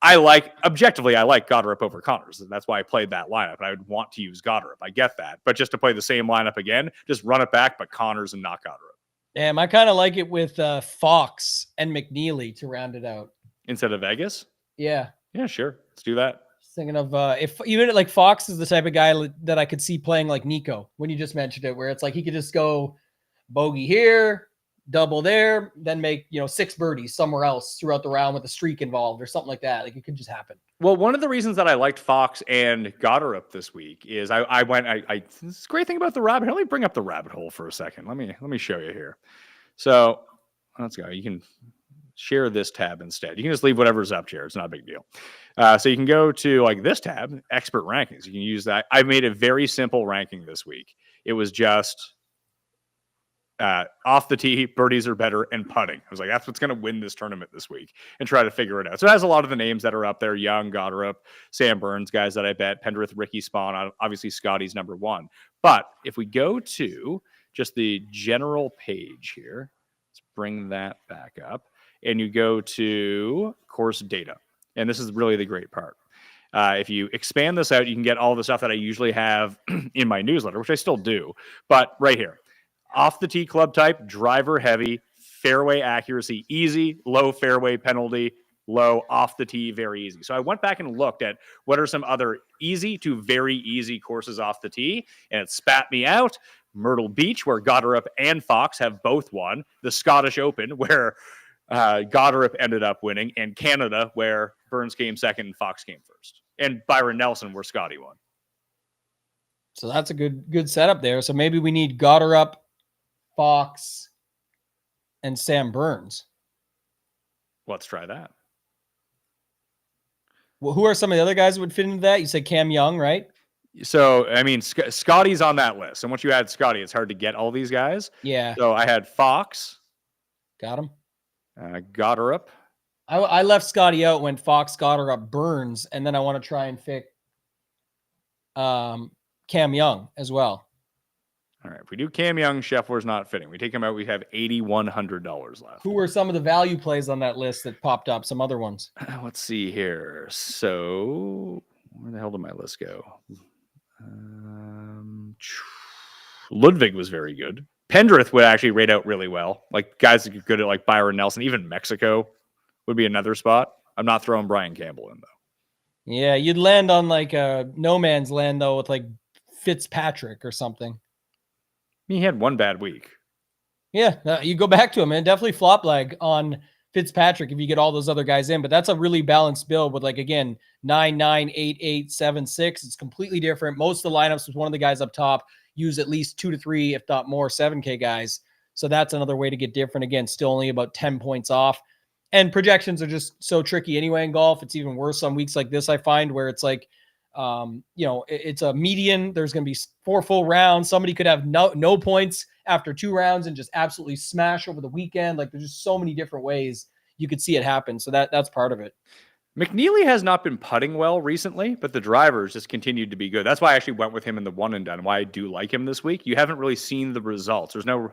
I like Gotterup over Connors. That's why I played that lineup. And I would want to use Gotterup. I get that. But just to play the same lineup again, just run it back, but Connors and not Gotterup. Damn, I kind of like it with Fox and McNeely to round it out. Instead of Vegas? Yeah. Yeah, sure. Let's do that. Thinking of if even like Fox is the type of guy that I could see playing like Nico when you just mentioned it, where it's like he could just go bogey here, double there, then make 6 birdies somewhere else throughout the round with a streak involved or something like that. Like it could just happen. Well, one of the reasons that I liked Fox and Gotterup this week is this is a great thing about the rabbit hole. Let me bring up the rabbit hole for a second. Let me show you here. So let's go. You can share this tab instead. You can just leave whatever's up here. It's not a big deal. So you can go to like this tab, expert rankings. You can use that. I made a very simple ranking this week. It was just off the tee, birdies are better, and putting. I was like, that's what's going to win this tournament this week, and try to figure it out. So it has a lot of the names that are up there: Young, Gotterup, Sam Burns, guys that I bet, Pendrith, Ricky Spawn. Obviously, Scotty's number 1. But if we go to just the general page here, let's bring that back up. And you go to course data. And this is really the great part. If you expand this out, you can get all the stuff that I usually have in my newsletter, which I still do. But right here, off the tee club type, driver heavy, fairway accuracy, easy, low fairway penalty, low off the tee, very easy. So I went back and looked at what are some other easy to very easy courses off the tee, and it spat me out. Myrtle Beach, where Gotterup and Fox have both won. The Scottish Open, where Gotterup ended up winning, and Canada, where Burns came second and Fox came first, and Byron Nelson, where Scotty won. So that's a good setup there. So maybe we need Gotterup, Fox, and Sam Burns. Let's try that. Well, who are some of the other guys that would fit into that? You said Cam Young, right? So, I mean, Scotty's on that list. And once you add Scotty, it's hard to get all these guys. Yeah. So I had Fox. Got him. Gotterup. I left Scotty out when Fox, Gotterup, Burns, and then I want to try and pick Cam Young as well. All right. If we do Cam Young, Scheffler's not fitting. We take him out, we have $8,100 left. Who were some of the value plays on that list that popped up? Some other ones. Let's see here. So where the hell did my list go? Ludwig was very good. Pendrith would actually rate out really well. Like guys that are good at like Byron Nelson, even Mexico would be another spot. I'm not throwing Brian Campbell in though. Yeah, you'd land on like no man's land though with like Fitzpatrick or something. He had one bad week. Yeah, you go back to him, man. Definitely flop leg on Fitzpatrick if you get all those other guys in. But that's a really balanced build with, like, again, 9, 9, 8, 8, 7, 6. It's completely different. Most of the lineups with one of the guys up top use at least 2 to 3, if not more, 7K guys. So that's another way to get different. Again, still only about 10 points off. And projections are just so tricky anyway in golf. It's even worse on weeks like this, I find, where it's like, it's a median. There's going to be 4 full rounds. Somebody could have no points after 2 rounds and just absolutely smash over the weekend. Like, there's just so many different ways you could see it happen. So that's part of it. McNeely has not been putting well recently, but the drivers just continued to be good. That's why I actually went with him in the one and done, why I do like him this week. You haven't really seen the results. There's no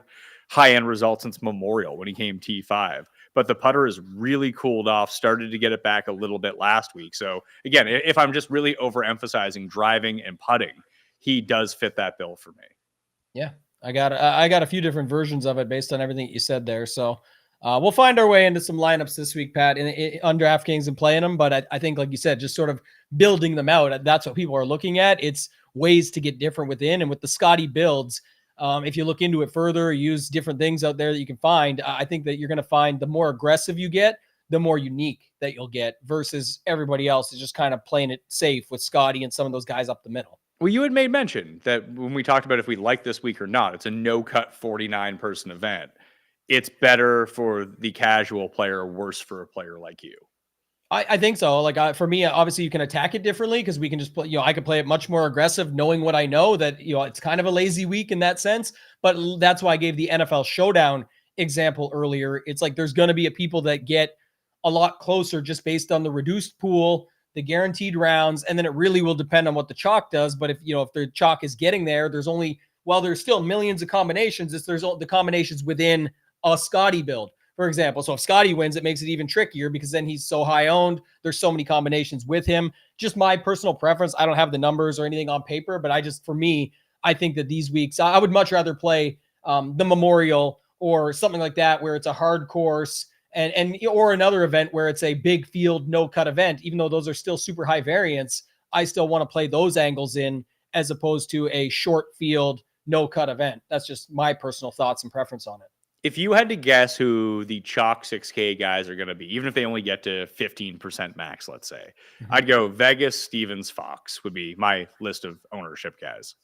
high-end results since Memorial when he came T5. But the putter has really cooled off, started to get it back a little bit last week. So, again, if I'm just really overemphasizing driving and putting, he does fit that bill for me. Yeah, I got a few different versions of it based on everything you said there. So we'll find our way into some lineups this week, Pat, on DraftKings and playing them. But I think, like you said, just sort of building them out, that's what people are looking at. It's ways to get different within. And with the Scotty builds, if you look into it further, use different things out there that you can find, I think that you're going to find the more aggressive you get, the more unique that you'll get versus everybody else is just kind of playing it safe with Scotty and some of those guys up the middle. Well, you had made mention that when we talked about if we like this week or not, it's a no-cut 49-person event. It's better for the casual player, worse for a player like you. I think so. Like, for me, obviously you can attack it differently because we can just play, I could play it much more aggressive, knowing what I know that, it's kind of a lazy week in that sense. But that's why I gave the NFL Showdown example earlier. It's like, there's going to be people that get a lot closer just based on the reduced pool, the guaranteed rounds, and then it really will depend on what the chalk does. But if the chalk is getting there, there's still millions of combinations. There's the combinations within a Scotty build, for example. So if Scotty wins, it makes it even trickier because then he's so high owned. There's so many combinations with him. Just my personal preference. I don't have the numbers or anything on paper, but for me, I think that these weeks, I would much rather play the Memorial or something like that, where it's a hard course or another event where it's a big field, no cut event. Even though those are still super high variance, I still want to play those angles in as opposed to a short field, no cut event. That's just my personal thoughts and preference on it. If you had to guess who the chalk 6K guys are going to be, even if they only get to 15% max, let's say, I'd go Vegas, Stevens, Fox would be my list of ownership guys.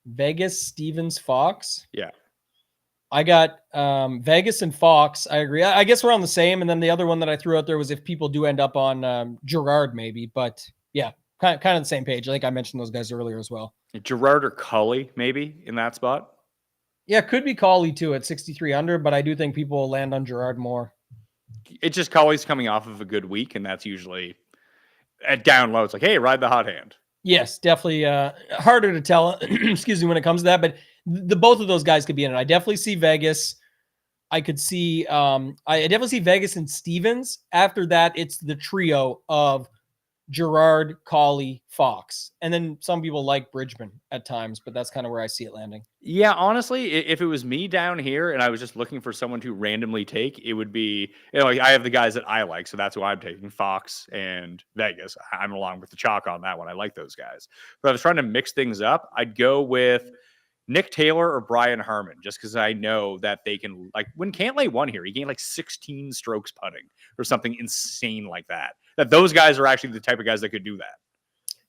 Vegas, Stevens, Fox. Yeah. I got Vegas and Fox. I agree. I guess we're on the same. And then the other one that I threw out there was if people do end up on Gerard, maybe. But yeah, kind of the same page. I think I mentioned those guys earlier as well. Gerard or Cully, maybe in that spot. Yeah, could be Collie too at 6,300, but I do think people will land on Gerard more. It's just Colley's coming off of a good week, and that's usually at down low. It's like, hey, ride the hot hand. Yes, definitely harder to tell, excuse me, when it comes to that, but both of those guys could be in it. I definitely see Vegas. I could see, I definitely see Vegas and Stevens. After that, it's the trio of Gerard, Collie, Fox. And then some people like Bridgman at times, but that's kind of where I see it landing. Yeah, honestly, if it was me down here and I was just looking for someone to randomly take, it would be, I have the guys that I like, so that's who I'm taking, Fox and Vegas. I'm along with the chalk on that one. I like those guys. But I was trying to mix things up. I'd go with Nick Taylor or Brian Harmon, just because I know that they can, like, when Cantlay won here, he gained like 16 strokes putting or something insane like that. That those guys are actually the type of guys that could do that.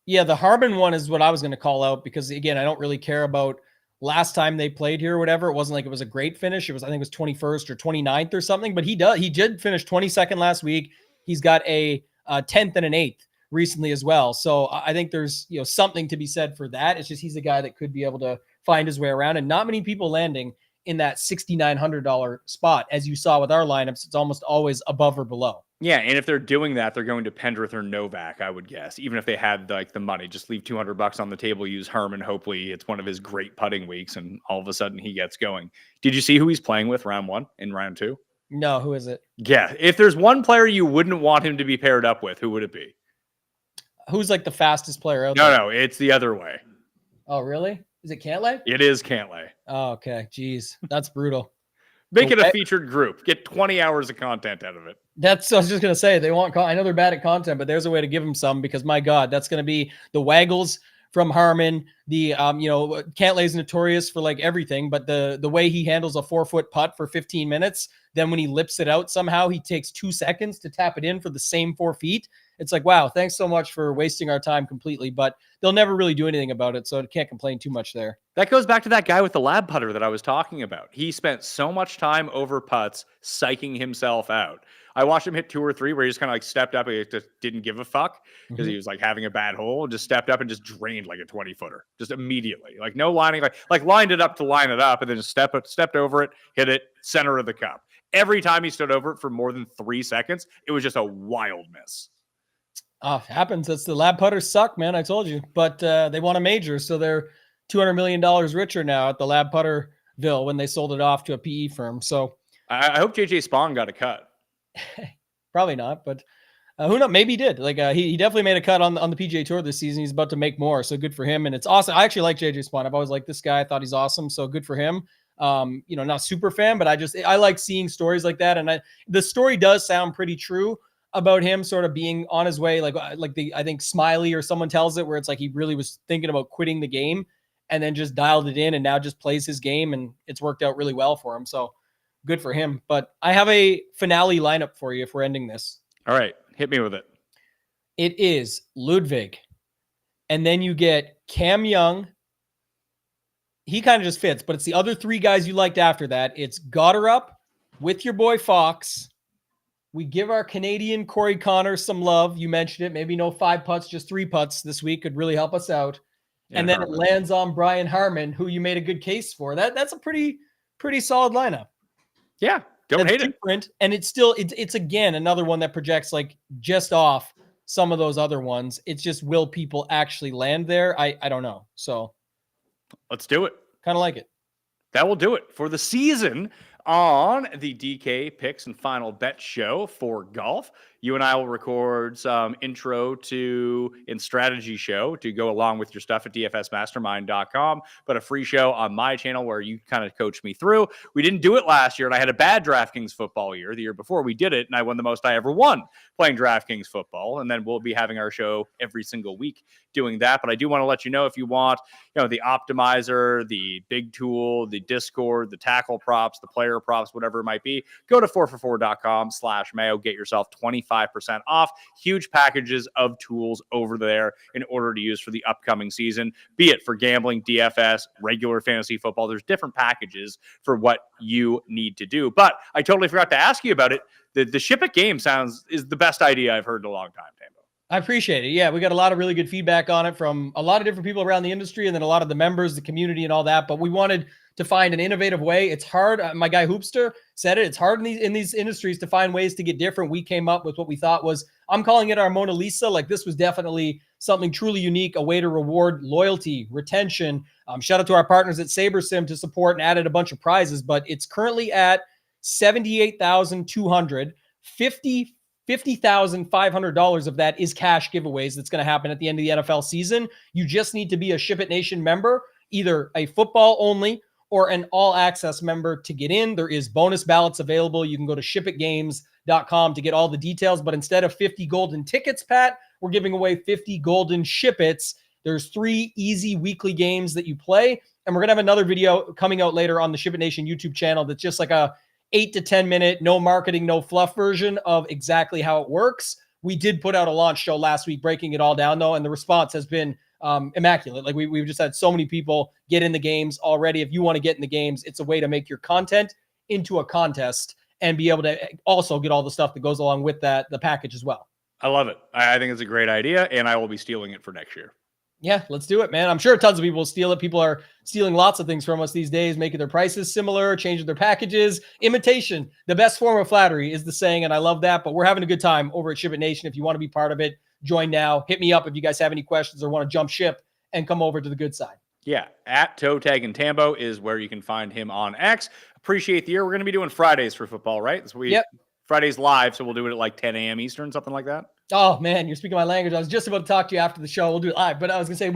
Yeah, the Harmon one is what I was going to call out because, again, I don't really care about last time they played here or whatever. It wasn't like it was a great finish. It was, I think it was 21st or 29th or something, but he did finish 22nd last week. He's got a 10th and an 8th recently as well. So I think there's, something to be said for that. It's just he's a guy that could be able to find his way around, and not many people landing in that $6,900 spot. As you saw with our lineups, it's almost always above or below. Yeah, and if they're doing that, they're going to Pendrith or Novak, I would guess. Even if they had like the money, just leave $200 on the table, use Herman. Hopefully it's one of his great putting weeks, and all of a sudden he gets going. Did you see who he's playing with round 1 and round 2? No, who is it? Yeah, if there's one player you wouldn't want him to be paired up with, who would it be? Who's like the fastest player out there? No, it's the other way. Oh, really? Is it Cantlay? It is Cantlay. Oh, okay. Jeez, that's brutal. Make it a featured group. Get 20 hours of content out of it. I was just going to say, they want, I know they're bad at content, but there's a way to give them some because, my God, that's going to be the waggles from Harmon, The Cantlay's notorious for like everything, but the way he handles a 4-foot putt for 15 minutes, then when he lips it out somehow, he takes 2 seconds to tap it in for the same 4 feet. It's like, wow, thanks so much for wasting our time completely, but they'll never really do anything about it, so I can't complain too much there. That goes back to that guy with the lab putter that I was talking about. He spent so much time over putts psyching himself out. I watched him hit 2 or 3 where he just kind of like stepped up and he just didn't give a fuck because he was like having a bad hole, just stepped up and just drained like a 20-footer just immediately. Like no lining, like lined it up to line it up and then just stepped over it, hit it, center of the cup. Every time he stood over it for more than 3 seconds, it was just a wild miss. Oh, it happens. That's the lab putters suck, man. I told you, but they won a major, so they're $200 million richer now at the lab putterville when they sold it off to a PE firm. So I hope JJ Spawn got a cut. Probably not, but who knows? Maybe he did. Like he definitely made a cut on the PGA Tour this season. He's about to make more, so good for him. And it's awesome. I actually like JJ Spawn. I've always liked this guy. I thought he's awesome, so good for him. Not super fan, but I like seeing stories like that. And the story does sound pretty true about him sort of being on his way, I think Smiley or someone tells it, where it's like he really was thinking about quitting the game and then just dialed it in and now just plays his game, and it's worked out really well for him. So good for him. But I have a finale lineup for you if we're ending this. All right, hit me with it. It is Ludwig, and then you get Cam Young. He kind of just fits, but it's the other 3 guys you liked after that. It's Gotterup with your boy Fox. We give our Canadian Corey Connor some love. You mentioned it. Maybe no 5 putts, just 3 putts this week could really help us out. Yeah, and then Harman. It lands on Brian Harman, who you made a good case for. That's a pretty solid lineup. Yeah, don't hate it. And it's again another one that projects like just off some of those other ones. It's just, will people actually land there? I don't know. So let's do it. Kind of like it. That will do it for the season on the DK Picks and Final Bet show for golf. You and I will record some intro and strategy show to go along with your stuff at dfsmastermind.com, but a free show on my channel where you kind of coach me through. We didn't do it last year, and I had a bad DraftKings football year. The year before we did it, and I won the most I ever won playing DraftKings football, and then we'll be having our show every single week doing that. But I do want to let you know, if you want, the optimizer, the big tool, the Discord, the tackle props, the player props, whatever it might be, go to 4for4.com/Mayo, get yourself 25% off. Huge packages of tools over there in order to use for the upcoming season, be it for gambling, DFS, regular fantasy football. There's different packages for what you need to do. But I totally forgot to ask you about it. The ship it game is the best idea I've heard in a long time, Tambo. I appreciate it. Yeah, we got a lot of really good feedback on it from a lot of different people around the industry, and then a lot of the members, the community, and all that. But we wanted to find an innovative way. It's hard. My guy Hoopster said it. It's hard in these industries to find ways to get different. We came up with what we thought was, I'm calling it our Mona Lisa. Like, this was definitely something truly unique, a way to reward loyalty, retention. Shout out to our partners at SaberSim to support and added a bunch of prizes, but it's currently at $78,200. $50,500 of that is cash giveaways that's going to happen at the end of the NFL season. You just need to be a Ship It Nation member, either a football only or an all access member to get in. There is bonus ballots available. You can go to shipitgames.com to get all the details, but instead of 50 golden tickets, Pat, we're giving away 50 golden Ship-Its. There's 3 easy weekly games that you play, and we're going to have another video coming out later on the Ship It Nation YouTube channel that's just like a 8 to 10 minute, no marketing, no fluff version of exactly how it works. We did put out a launch show last week breaking it all down, though, and the response has been immaculate. Like, we've just had so many people get in the games already. If you want to get in the games, it's a way to make your content into a contest and be able to also get all the stuff that goes along with that, the package as well. I love it. I think it's a great idea, and I will be stealing it for next year. Yeah, let's do it, man. I'm sure tons of people will steal it. People are stealing lots of things from us these days, making their prices similar, changing their packages. Imitation, the best form of flattery, is the saying, and I love that. But we're having a good time over at Ship It Nation. If you want to be part of it, join now. Hit me up if you guys have any questions or want to jump ship and come over to the good side. Yeah, at Toe Tag and Tambo is where you can find him on X. Appreciate the year. We're going to be doing Fridays for football, right? Yep. Fridays live, so we'll do it at like 10 a.m. Eastern, something like that. Oh man, you're speaking my language. I was just about to talk to you after the show. We'll do it live, but I was gonna say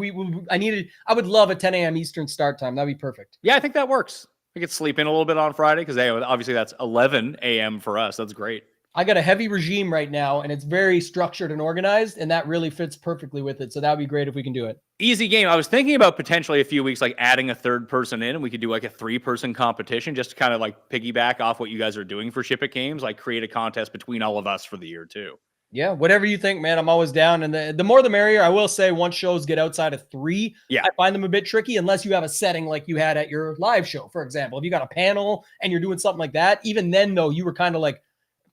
I would love a 10 a.m. Eastern start time. That'd be perfect. Yeah, I think that works. We could sleep in a little bit on Friday because obviously that's 11 a.m. for us. That's great. I got a heavy regime right now, and it's very structured and organized, and that really fits perfectly with it. So that would be great if we can do it. Easy game. I was thinking about potentially a few weeks, like adding a third person in, and we could do like a 3-person competition just to kind of like piggyback off what you guys are doing for Ship It Games, like create a contest between all of us for the year too. Yeah, whatever you think, man. I'm always down. And the more the merrier. I will say once shows get outside of 3, yeah, I find them a bit tricky unless you have a setting like you had at your live show, for example. If you got a panel and you're doing something like that, even then, though, you were kind of like,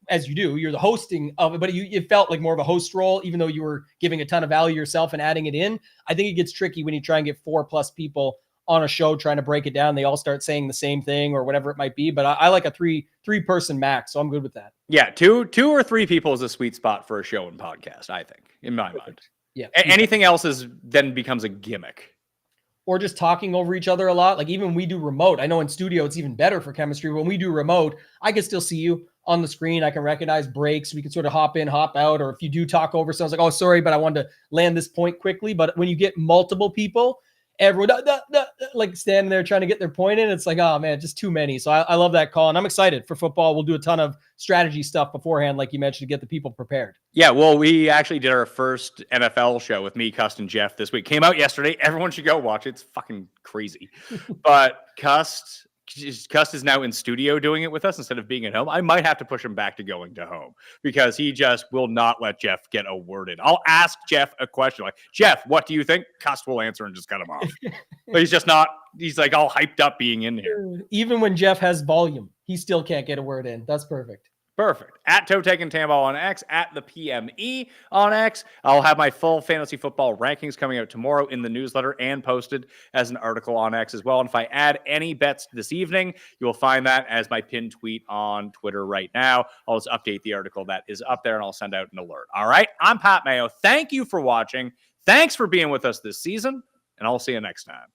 as you do, you're the hosting of it, but it felt like more of a host role, even though you were giving a ton of value yourself and adding it in. I think it gets tricky when you try and get 4+ people on a show trying to break it down. They all start saying the same thing or whatever it might be. But I like a three-person max, so I'm good with that. Yeah, two or 3 people is a sweet spot for a show and podcast, I think, in my mind. Yeah. Anything else then becomes a gimmick. Or just talking over each other a lot. Like even when we do remote, I know in studio it's even better for chemistry. When we do remote, I can still see you on the screen. I can recognize breaks. We can sort of hop in, hop out. Or if you do talk over someone's like, oh, sorry, but I wanted to land this point quickly. But when you get multiple people, everyone like standing there trying to get their point in, it's like, oh man, just too many. So I love that call, and I'm excited for football. We'll do a ton of strategy stuff beforehand, like you mentioned, to get the people prepared. Yeah, well, we actually did our first NFL show with me, Cust, and Jeff this week. Came out yesterday. Everyone should go watch it. It's fucking crazy. But Cust is now in studio doing it with us instead of being at home. I might have to push him back to going to home because he just will not let Jeff get a word in. I'll ask Jeff a question like, Jeff, what do you think? Cust will answer and just cut him off. But he's just not, he's like all hyped up being in here. Even when Jeff has volume, he still can't get a word in. That's perfect. Perfect. At Totek and Tamball on X, at the PME on X. I'll have my full fantasy football rankings coming out tomorrow in the newsletter and posted as an article on X as well. And if I add any bets this evening, you will find that as my pinned tweet on Twitter right now. I'll just update the article that is up there and I'll send out an alert. All right. I'm Pat Mayo. Thank you for watching. Thanks for being with us this season, and I'll see you next time.